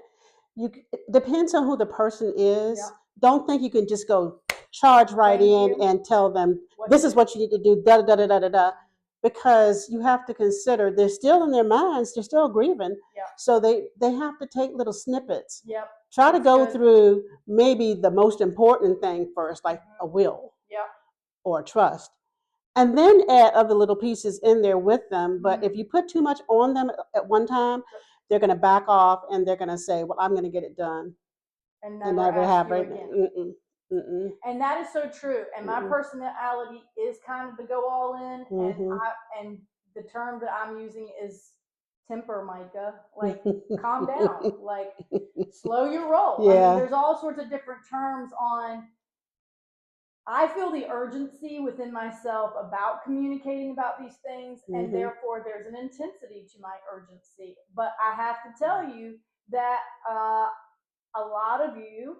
It depends on who the person is. Yeah. Don't think you can just go charge right Thank in you. and tell them What this to is do? what you need to do. Da da da da da da. Because you have to consider they're still in their minds. They're still grieving. Yep. So they have to take little snippets. Yep. Try to It's go good. through maybe the most important thing first, like a will Yep. or a trust, and then add other little pieces in there with them. But if Mm. you put too much on them at one time, they're going to back off and they're going to say, "Well, I'm going to get it done," And and never never ask have you right. again. Mm-mm, mm-mm, And that is so true. And my mm-mm, personality is kind of to go all in. mm-hmm. And the term that I'm using is temper, Micah. Like, calm down. Like, slow your roll. I mean, Yeah. there's all sorts of different terms on. I feel the urgency within myself about communicating about these things, and Mm-hmm. therefore there's an intensity to my urgency. But I have to tell you that a lot of you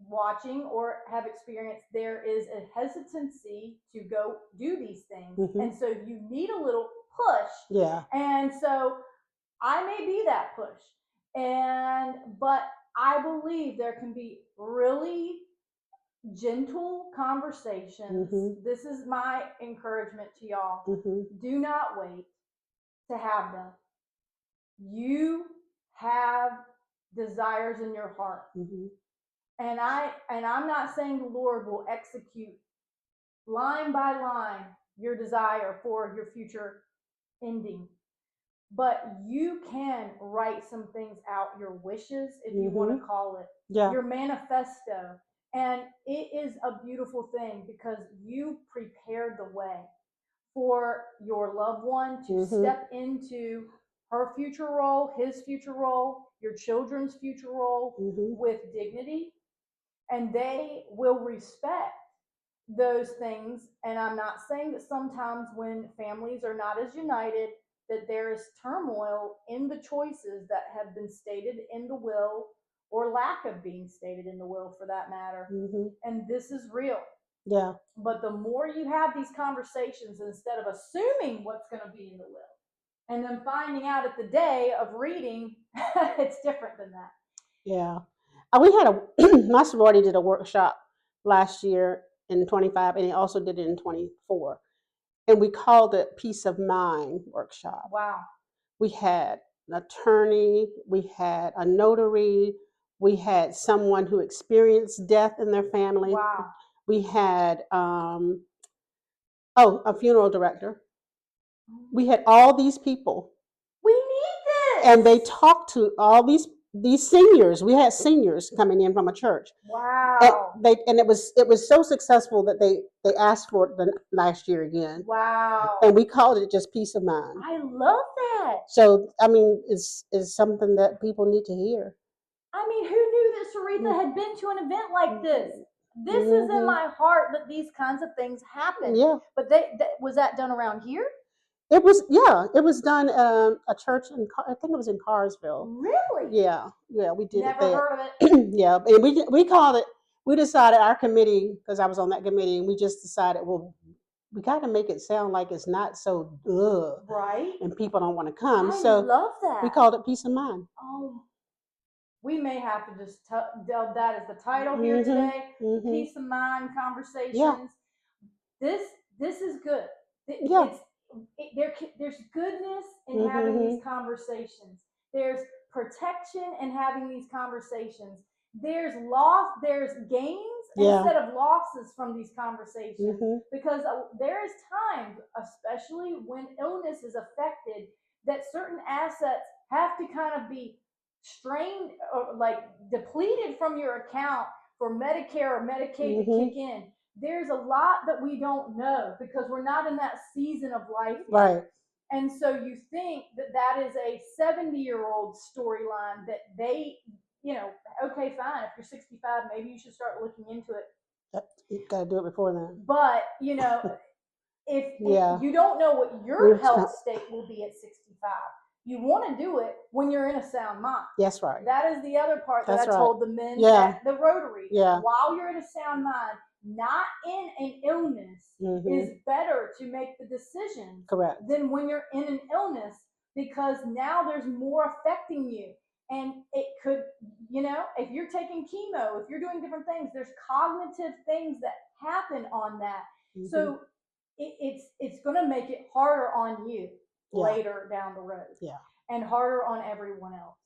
watching or have experienced, there is a hesitancy to go do these things. Mm-hmm. And so you need a little push. Yeah. And so I may be that push. But I believe there can be really gentle conversations. Mm-hmm. This is my encouragement to y'all. Mm-hmm. Do not wait to have them. You have desires in your heart. Mm-hmm. And I'm not saying the Lord will execute line by line your desire for your future ending. But you can write some things out, your wishes, if you want to call it, Yeah. your manifesto. And it is a beautiful thing because you prepared the way for your loved one to step into her future role, his future role, your children's future role with dignity. And they will respect those things. And I'm not saying that sometimes when families are not as united, that there is turmoil in the choices that have been stated in the will or lack of being stated in the will for that matter. And this is real. Yeah. But the more you have these conversations, instead of assuming what's going to be in the will and then finding out at the day of reading, it's different than that. Yeah. We had my sorority did a workshop last year in 25, and they also did it in 24. And we called it Peace of Mind Workshop. Wow. We had an attorney, we had a notary, we had someone who experienced death in their family. Wow. We had a funeral director. We had all these people. We need this. And they talked to all these seniors. We had seniors coming in from a church. Wow. And it was so successful that they asked for it the last year again. Wow. And we called it just Peace of Mind. I love that. So I mean, it's something that people need to hear. I mean, who knew that Syretha had been to an event like this? This is in my heart that these kinds of things happen. Yeah. But was that done around here? It was done a church I think it was in Carsville. Really? Yeah, we did Never it there. heard of it. Yeah, and we called it. We decided our committee, because I was on that committee, and we just decided, well, we got to make it sound like it's not so right, and people don't want to come. I so love that. We called it Peace of Mind. Oh, we may have to just delve that as the title here today. Peace of Mind Conversations. Yeah. This is good. Yeah. There's goodness in having these conversations. There's protection in having these conversations. there's gains Yeah. instead of losses from these conversations, hmm because there is times, especially when illness is affected, that certain assets have to kind of be strained or like depleted from your account for Medicare or Medicaid to kick in. There's a lot that we don't know because we're not in that season of life yet. Right. And so you think that that is a 70-year-old storyline that they, okay, fine. If you're 65, maybe you should start looking into it. You got to do it before then. But, if you don't know what your health state will be at 65, you want to do it when you're in a sound mind. That's right. That is the other part That's that I told the men at the Rotary. Yeah. While you're in a sound mind, not in an illness, is better to make the decisions Correct. than when you're in an illness, because now there's more affecting you. And it could, if you're taking chemo, if you're doing different things, there's cognitive things that happen on that. So it's going to make it harder on you later down the road. Yeah. And harder on everyone else.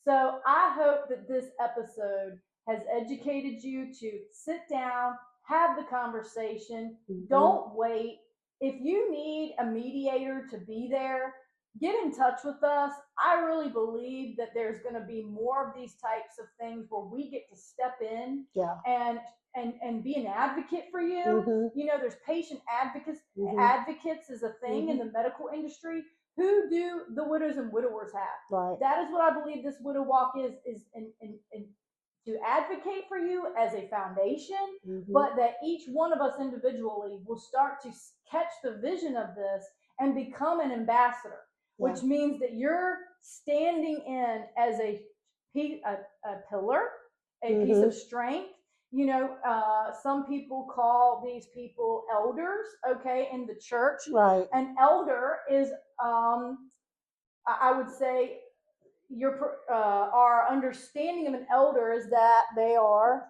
So I hope that this episode has educated you to sit down, have the conversation. Don't wait. If you need a mediator to be there, get in touch with us. I really believe that there's going to be more of these types of things where we get to step in and be an advocate for you. There's patient advocates. Advocates is a thing in the medical industry. Who do the widows and widowers have? Right. That is what I believe this widow walk is to advocate for you as a foundation, but that each one of us individually will start to catch the vision of this and become an ambassador, which means that you're standing in as a pillar, a piece of strength. Some people call these people elders, in the church. Right. An elder is, I would say, our understanding of an elder is that they are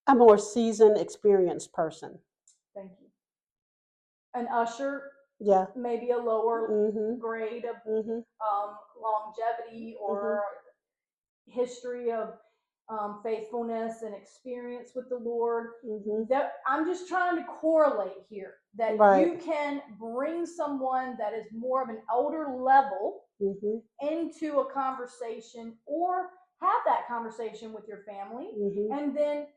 a more seasoned, experienced person. Thank you. An usher, maybe a lower grade of longevity or history of faithfulness and experience with the Lord. That I'm just trying to correlate here that you can bring someone that is more of an elder level into a conversation, or have that conversation with your family, and then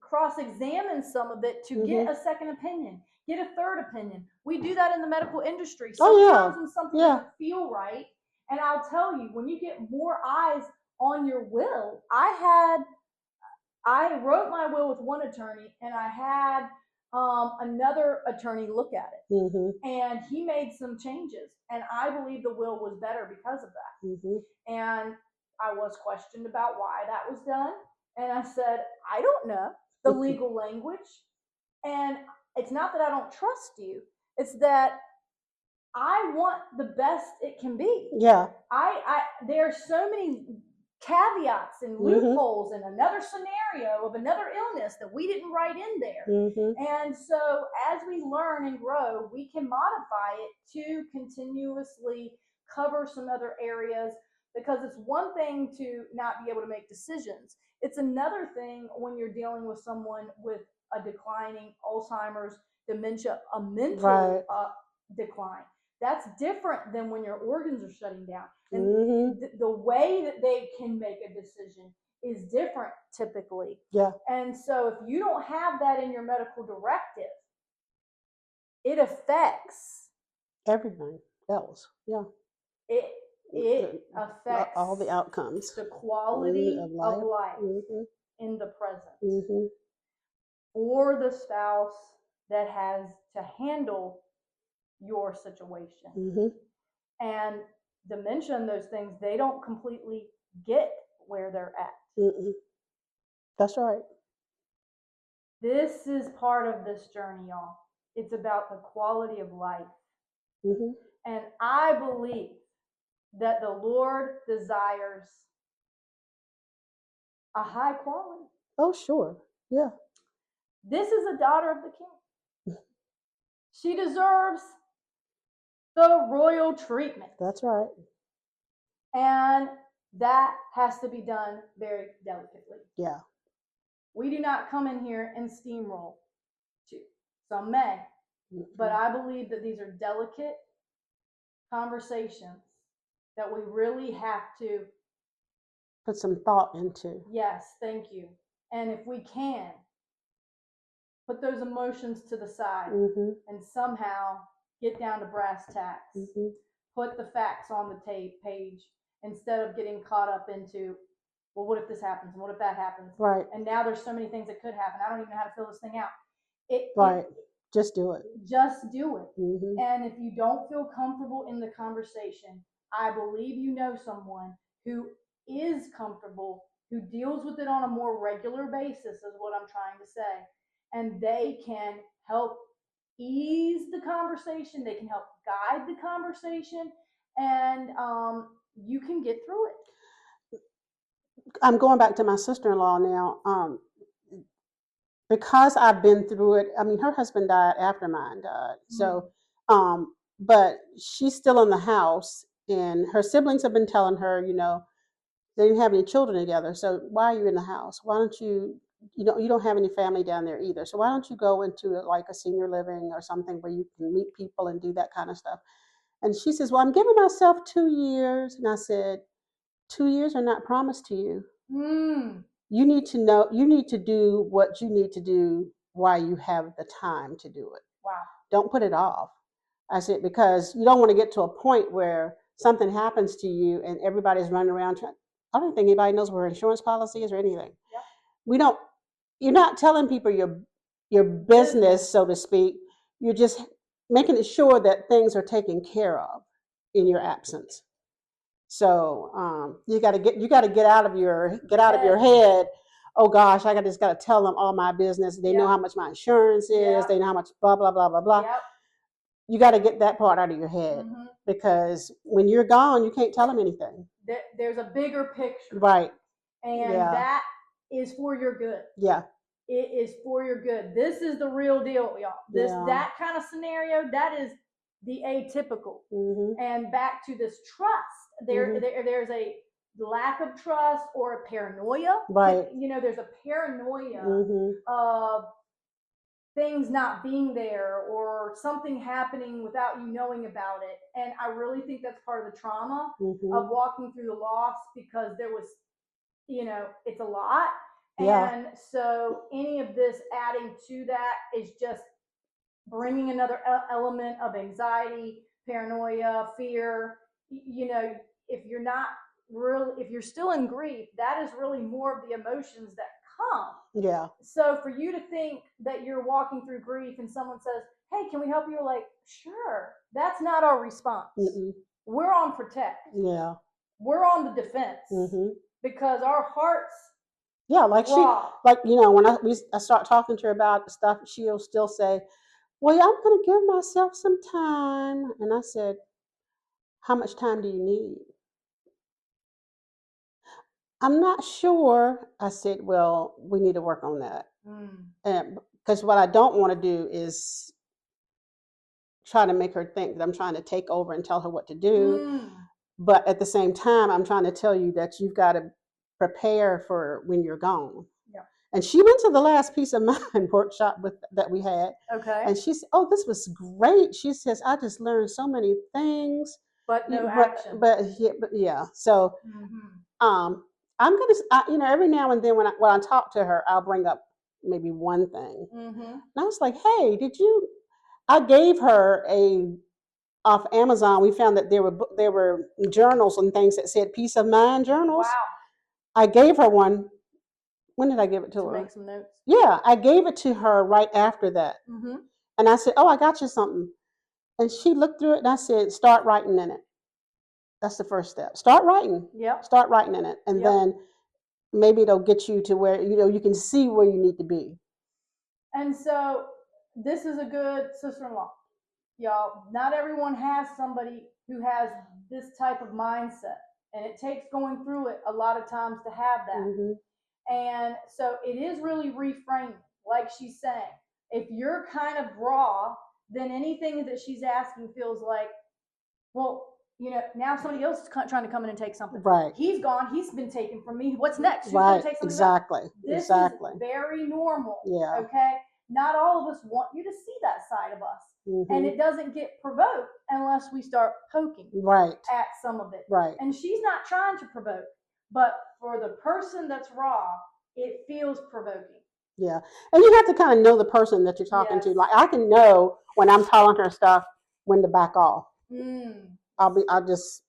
cross-examine some of it to get a second opinion, get a third opinion. We do that in the medical industry. Sometimes when something doesn't feel right, and I'll tell you, when you get more eyes on your will, I wrote my will with one attorney, and I had another attorney look at it, and he made some changes, and I believe the will was better because of that. And I was questioned about why that was done, and I said, I don't know the legal language, and it's not that I don't trust you, it's that I want the best it can be. There are so many caveats and loopholes in another scenario of another illness that we didn't write in there. And so as we learn and grow, we can modify it to continuously cover some other areas, because it's one thing to not be able to make decisions. It's another thing when you're dealing with someone with a declining Alzheimer's, dementia, a mental decline. That's different than when your organs are shutting down. And the way that they can make a decision is different typically. And so if you don't have that in your medical directive, it affects everything else. It affects all the outcomes, the quality of life in the present for the spouse that has to handle your situation. And dementia and those things, they don't completely get where they're at. That's right. This is part of this journey, y'all. It's about the quality of life. And I believe that the Lord desires a high quality. Oh, sure. Yeah. This is a daughter of the King. She deserves the royal treatment. That's right. And that has to be done very delicately. Yeah. We do not come in here and steamroll. Some may, but I believe that these are delicate conversations that we really have to put some thought into. Yes, thank you. And if we can put those emotions to the side and somehow get down to brass tacks, put the facts on the page instead of getting caught up into, well, what if this happens and what if that happens? Right. And now there's so many things that could happen. I don't even know how to fill this thing out. Just do it. Just do it. And if you don't feel comfortable in the conversation, I believe you know someone who is comfortable, who deals with it on a more regular basis, is what I'm trying to say. And they can help ease the conversation, they can help guide the conversation, and you can get through it. I'm going back to my sister-in-law now. Because I've been through it. I mean, her husband died after mine died. So, but she's still in the house, and her siblings have been telling her, they didn't have any children together. So why are you in the house? Why don't you, you don't have any family down there either. So why don't you go into like a senior living or something where you can meet people and do that kind of stuff? And she says, well, I'm giving myself 2 years. And I said, 2 years are not promised to you. You need to know, you need to do what you need to do while you have the time to do it. Wow. Don't put it off. I said, because you don't want to get to a point where something happens to you and everybody's running around trying. I don't think anybody knows where insurance policy is or anything. Yep. We don't, you're not telling people your business, so to speak. You're just making sure that things are taken care of in your absence. So you got to get out of your head. Oh gosh, I just got to tell them all my business. They know how much my insurance is. They know how much blah blah blah blah blah. Yep. You got to get that part out of your head because when you're gone, you can't tell them anything. There's a bigger picture, right? And that is for your good. Yeah. It is for your good. This is the real deal, y'all. That kind of scenario, that is the atypical. And back to this trust, there's a lack of trust or a paranoia. Right. There's a paranoia of things not being there or something happening without you knowing about it. And I really think that's part of the trauma of walking through the loss, because there was, it's a lot. Yeah. And so any of this adding to that is just bringing another element of anxiety, paranoia, fear. If you're not really, if you're still in grief, that is really more of the emotions that come. Yeah. So for you to think that you're walking through grief and someone says, hey, can we help you? You're like, sure. That's not our response. We're on protect. Yeah. We're on the defense because our hearts. Yeah, like raw. When I start talking to her about stuff, she'll still say, well, yeah, I'm going to give myself some time. And I said, how much time do you need? I'm not sure. I said, well, we need to work on that. And because what I don't want to do is try to make her think that I'm trying to take over and tell her what to do. But at the same time, I'm trying to tell you that you've got to prepare for when you're gone. Yeah. And she went to the last Peace of Mind workshop that we had. Okay. And she said, oh, this was great. She says, I just learned so many things. But no action. But yeah. So I'm going to, every now and then when I talk to her, I'll bring up maybe one thing. And I was like, hey, I gave her off Amazon, we found that there were journals and things that said Peace of Mind journals. Wow. I gave her one. When did I give it to her? Make some notes. Yeah, I gave it to her right after that. And I said, oh, I got you something. And she looked through it and I said, start writing in it. That's the first step. Start writing. Yep. Start writing in it. And then maybe it'll get you to where, you can see where you need to be. And so this is a good sister-in-law. Y'all, not everyone has somebody who has this type of mindset. And it takes going through it a lot of times to have that. And so it is really reframing, like she's saying. If you're kind of raw, then anything that she's asking feels like, well, now somebody else is trying to come in and take something. Right. He's gone. He's been taken from me. What's next? Who's Right. going to take something else? Exactly. This Exactly. is very normal. Yeah. Okay. Not all of us want you to see that side of us. Mm-hmm. And it doesn't get provoked unless we start poking Right. at some of it. Right. And she's not trying to provoke, but for the person that's raw, it feels provoking. Yeah. And you have to kind of know the person that you're talking to. Yes. Like I can know when I'm telling her stuff when to back off. Mm. I'll just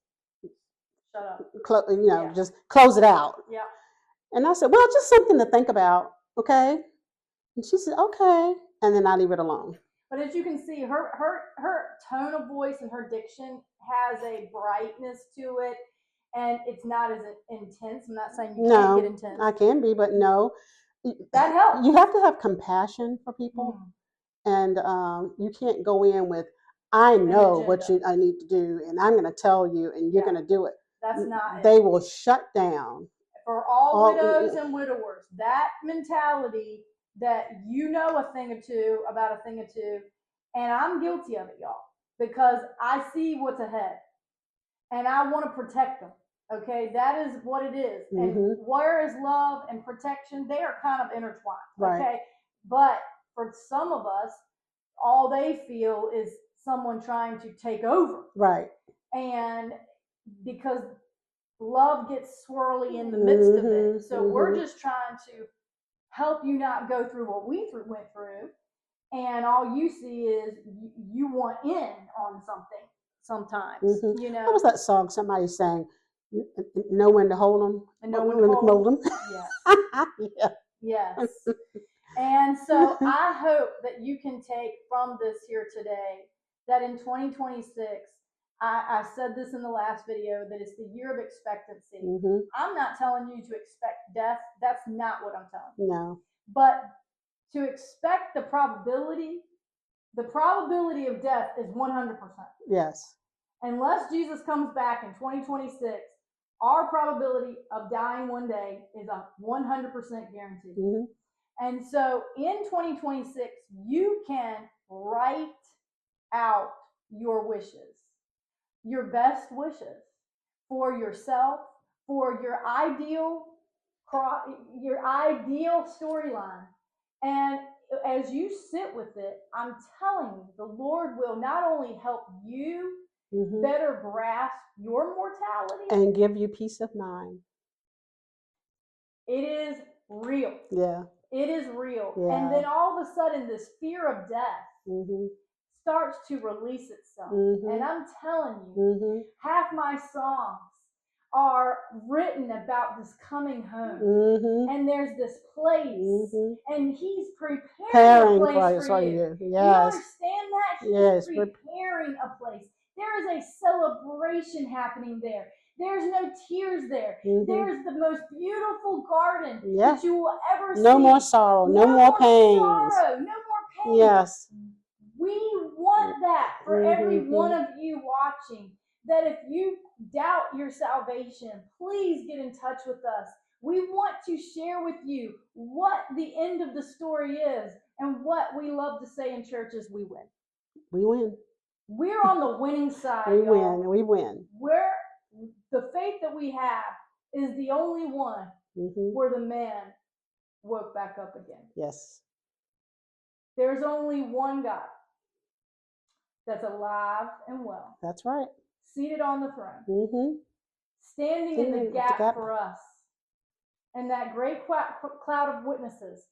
Shut up. Yeah. Just close it out. Yeah. And I said, well, just something to think about, okay? And she said, okay. And then I leave it alone. But as you can see, her tone of voice and her diction has a brightness to it, and it's not as intense. I'm not saying you can't get intense. I can be, but no. That helps. You have to have compassion for people, and you can't go in with, I know what I need to do, and I'm going to tell you, and you're going to do it. That's not They it. will shut down. For all widows and widowers, that mentality that you know a thing or two about a thing or two, and I'm guilty of it, y'all, because I see what's ahead, and I want to protect them. Okay, that is what it is. And where is love and protection? They are kind of intertwined. Right. Okay, but for some of us, all they feel is someone trying to take over. Right. And because love gets swirly in the midst of it. So we're just trying to help you not go through what we went through. And all you see is you want in on something sometimes. What was that song somebody sang? Know when to hold them. And know when to hold them. Yes. Yeah. Yes. And so I hope that you can take from this here today that in 2026, I said this in the last video, that it's the year of expectancy. I'm not telling you to expect death. That's not what I'm telling you. No. But to expect the probability of death is 100%. Yes. Unless Jesus comes back in 2026, our probability of dying one day is a 100% guarantee. And so in 2026, you can write out your wishes, your best wishes for yourself, for your ideal storyline. And as you sit with it, I'm telling you, the Lord will not only help you better grasp your mortality and give you peace of mind. It is real. Yeah. It is real. Yeah. And then all of a sudden, this fear of death starts to release itself. And I'm telling you, half my songs are written about this coming home. And there's this place, and He's preparing a place for you. Yes. You understand that? He's preparing a place. There is a celebration happening there. There's no tears there. There's the most beautiful garden that you will ever see. No more sorrow. No more pain. Sorrow. No more pain. Yes. We want that for every one of you watching. That if you doubt your salvation, please get in touch with us. We want to share with you what the end of the story is, and what we love to say in church is we win. We win. We're on the winning side. We win. We win. The faith that we have is the only one where the man woke back up again. Yes. There's only one God that's alive and well. That's right. Seated on the throne. Standing in the gap for us. And that great cloud of witnesses.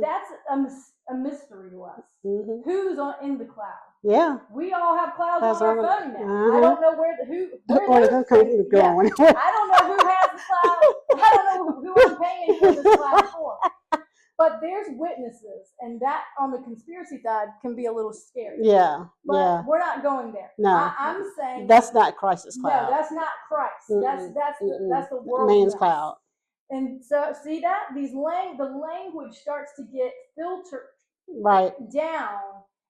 That's a mystery to us. Who's in the cloud? Yeah. We all have clouds on our phone now. I don't know where those things going. I don't know who has the cloud. I don't know who I'm paying for this cloud for. But there's witnesses, and that on the conspiracy side can be a little scary. Yeah. But we're not going there. No. I'm saying that's not Christ's cloud. No, that's not Christ. That's the world's man's cloud. And so see that the language starts to get filtered down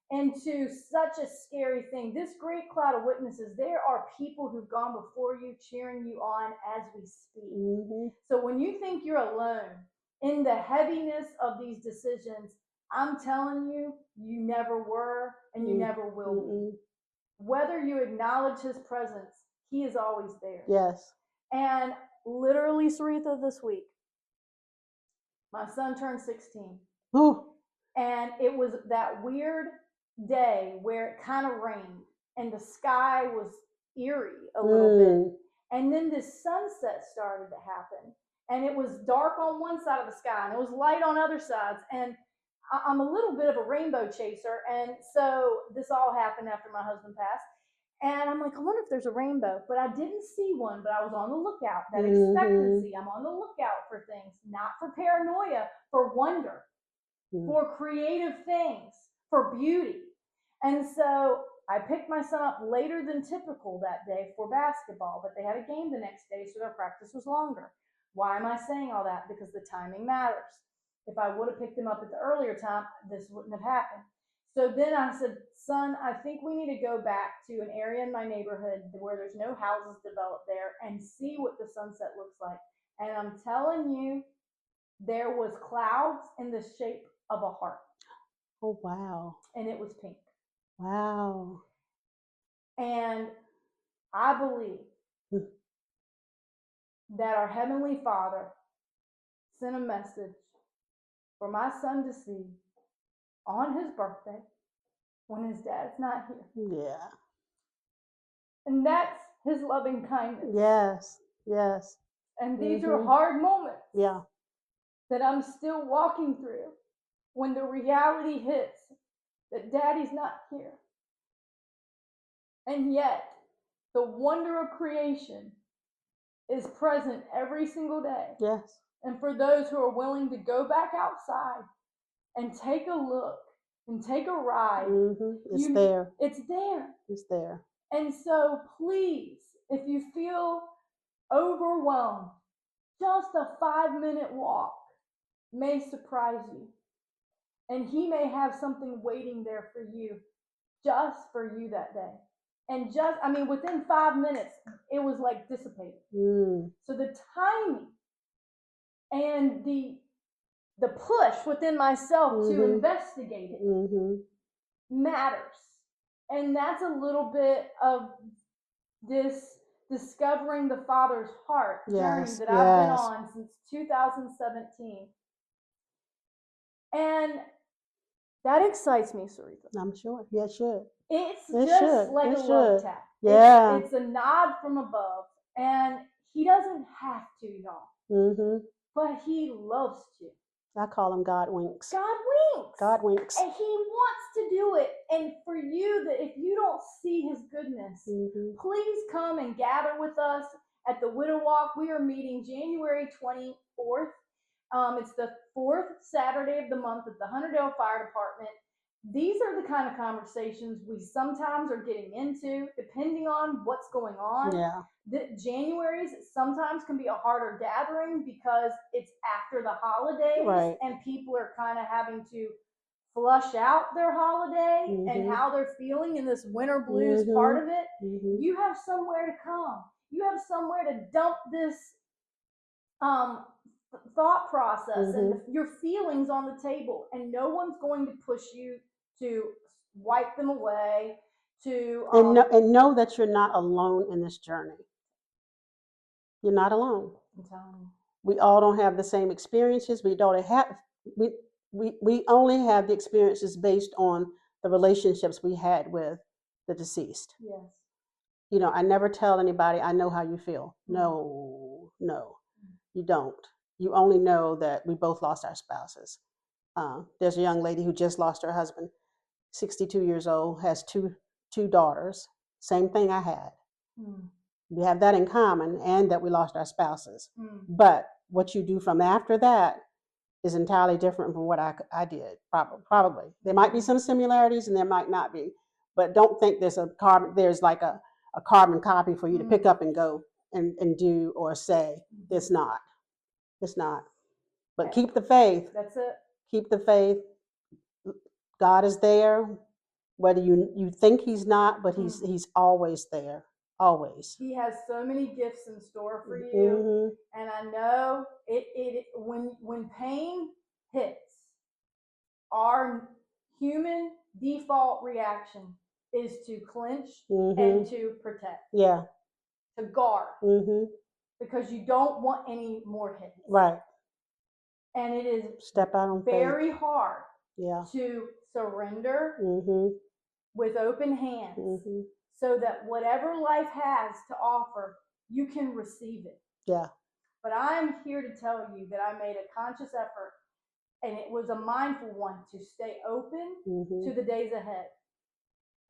into such a scary thing. This great cloud of witnesses, there are people who've gone before you, cheering you on as we speak. So when you think you're alone in the heaviness of these decisions, I'm telling you, you never were and you never will be. Whether you acknowledge His presence, He is always there. Yes. And literally, Syretha, this week, my son turned 16. Ooh. And it was that weird day where it kind of rained and the sky was eerie a little bit. And then this sunset started to happen. And it was dark on one side of the sky and it was light on other sides. And I'm a little bit of a rainbow chaser. And so this all happened after my husband passed. And I'm like, I wonder if there's a rainbow. But I didn't see one, but I was on the lookout. That expectancy. I'm on the lookout for things, not for paranoia, for wonder, for creative things, for beauty. And so I picked my son up later than typical that day for basketball, but they had a game the next day, so their practice was longer. Why am I saying all that? Because the timing matters. If I would have picked him up at the earlier time, this wouldn't have happened. So then I said, son, I think we need to go back to an area in my neighborhood where there's no houses developed there and see what the sunset looks like. And I'm telling you, there was clouds in the shape of a heart. Oh, wow. And it was pink. Wow. And I believe that our Heavenly Father sent a message for my son to see on his birthday when his dad's not here. Yeah. And that's his loving kindness. Yes. Yes. And these are hard moments. Yeah. That I'm still walking through when the reality hits that daddy's not here. And yet, the wonder of creation is present every single day. Yes. And for those who are willing to go back outside and take a look and take a ride, it's there. It's there. It's there. And so please, if you feel overwhelmed, just a 5-minute walk may surprise you. And he may have something waiting there for you, just for you that day. And within 5 minutes, it was like dissipated. So the timing and the push within myself to investigate it matters. And that's a little bit of this discovering the Father's heart journey that I've been on since 2017. And that excites me, Syretha. I'm sure. Yeah, it should. It's just like a love tap. Yeah. It's a nod from above. And he doesn't have to, y'all. But he loves to. I call him God winks. God winks. God winks. And he wants to do it. And for you, that if you don't see his goodness, please come and gather with us at the Widow Walk. We are meeting January 24th. It's the 4th Saturday of the month at the Hunterdale Fire Department. These are the kind of conversations we sometimes are getting into, depending on what's going on. Yeah. The Januaries sometimes can be a harder gathering because it's after the holidays, and people are kind of having to flush out their holiday and how they're feeling in this winter blues part of it. You have somewhere to come. You have somewhere to dump this thought process and your feelings on the table, and no one's going to push you to wipe them away. And know that you're not alone in this journey. You're not alone. I'm telling you. We all don't have the same experiences. We only have the experiences based on the relationships we had with the deceased. Yes. You know, I never tell anybody, I know how you feel. No, you don't. You only know that we both lost our spouses. There's a young lady who just lost her husband, 62 years old, has two daughters. Same thing I had. We have that in common, and that we lost our spouses. But what you do from after that is entirely different from what I did. Probably there might be some similarities, and there might not be. But don't think there's like a carbon copy for you to pick up and go and do or say. It's not. It's not. But keep the faith. That's it. Keep the faith. God is there, whether you think he's not, but he's always there. Always. He has so many gifts in store for you. And I know when pain hits, our human default reaction is to clinch and to protect. Yeah. to guard Mm-hmm. because you don't want any more hits. Right. And it is Step out on faith. very hard Yeah. to surrender Mm-hmm. with open hands Mm-hmm. so that whatever life has to offer, you can receive it. Yeah. But I'm here to tell you that I made a conscious effort, and it was a mindful one, to stay open Mm-hmm. to the days ahead.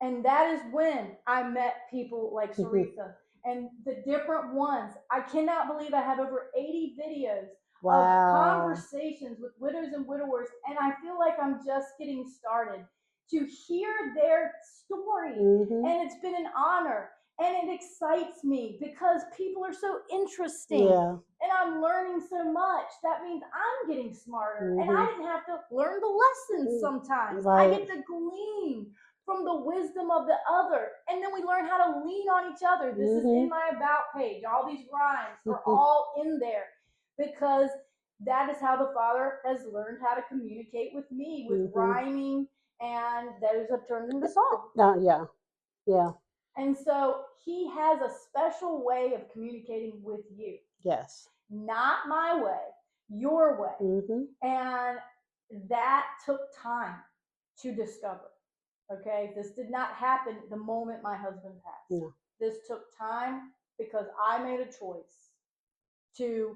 And that is when I met people like Syretha and the different ones. I cannot believe I have over 80 videos Wow. of conversations with widows and widowers, and I feel like I'm just getting started to hear their story. Mm-hmm. And it's been an honor, and it excites me because people are so interesting. Yeah. And I'm learning so much. That means I'm getting smarter. Mm-hmm. And I didn't have to learn the lessons sometimes. Right. I get to glean from the wisdom of the other. And then we learn how to lean on each other. This is in my about page. All these rhymes are all in there because that is how the Father has learned how to communicate with me, with rhyming, and those have turned into song. Yeah. Yeah. And so he has a special way of communicating with you. Yes. Not my way, your way. Mm-hmm. And that took time to discover. Okay, this did not happen the moment my husband passed. No. This took time because I made a choice to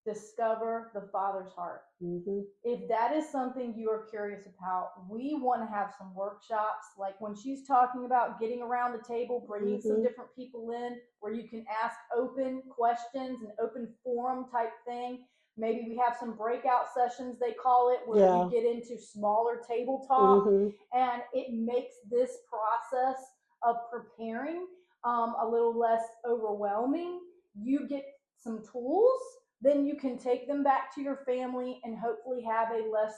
discover the Father's heart. Mm-hmm. If that is something you are curious about, we want to have some workshops, like when she's talking about getting around the table, bringing some different people in where you can ask open questions, an open forum type thing. Maybe we have some breakout sessions, they call it, where we get into smaller table talk, and it makes this process of preparing a little less overwhelming. You get some tools, then you can take them back to your family and hopefully have a less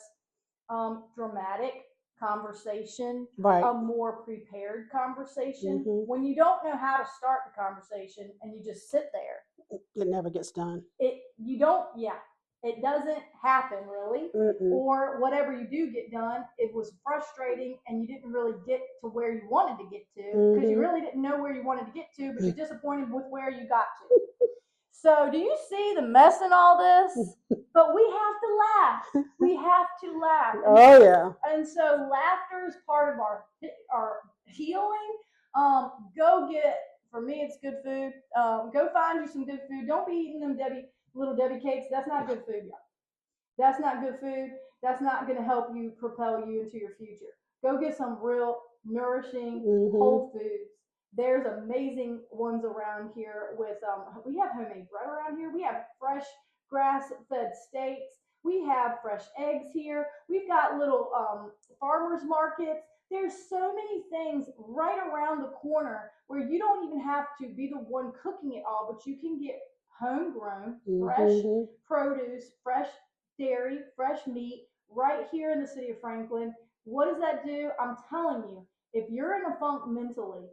dramatic conversation, Right. a more prepared conversation. When you don't know how to start the conversation and you just sit there, it never gets done. It doesn't happen really. Mm-mm. Or whatever you do get done, it was frustrating and you didn't really get to where you wanted to get to because you really didn't know where you wanted to get to, but you're disappointed with where you got to. So do you see the mess in all this? But we have to laugh. We have to laugh. Oh yeah. And so laughter is part of our healing. Go get, for me it's good food. Go find you some good food. Don't be eating them little Debbie cakes. That's not good food, y'all. That's not good food. That's not going to help you propel you into your future. Go get some real nourishing whole foods. There's amazing ones around here with, we have homemade bread around here. We have fresh grass-fed steaks. We have fresh eggs here. We've got little farmers markets. There's so many things right around the corner where you don't even have to be the one cooking it all, but you can get homegrown, fresh produce, fresh dairy, fresh meat, right here in the city of Franklin. What does that do? I'm telling you, if you're in a funk mentally,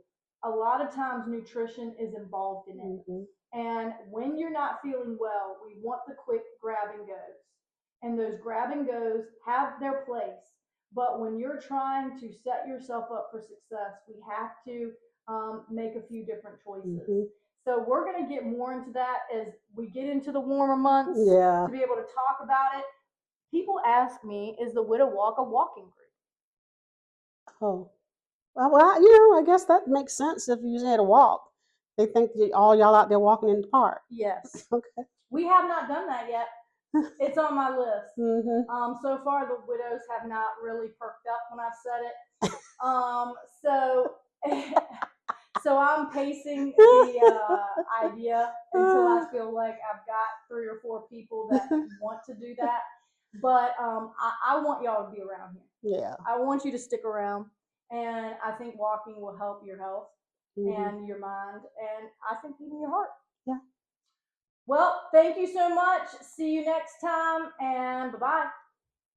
a lot of times nutrition is involved in it. And when you're not feeling well, we want the quick grab and goes. And those grab and goes have their place. But when you're trying to set yourself up for success, we have to make a few different choices. So we're going to get more into that as we get into the warmer months to be able to talk about it. People ask me, is the Widow Walk a walking group? Oh. Well, I guess that makes sense if you had a walk. They think that all y'all out there walking in the park. Yes. Okay. We have not done that yet. It's on my list. So far, the widows have not really perked up when I've said it. So I'm pacing the idea until I feel like I've got 3 or 4 people that want to do that. But I want y'all to be around here. Yeah. I want you to stick around. And I think walking will help your health and your mind. And I think even your heart. Yeah. Well, thank you so much. See you next time. And bye-bye.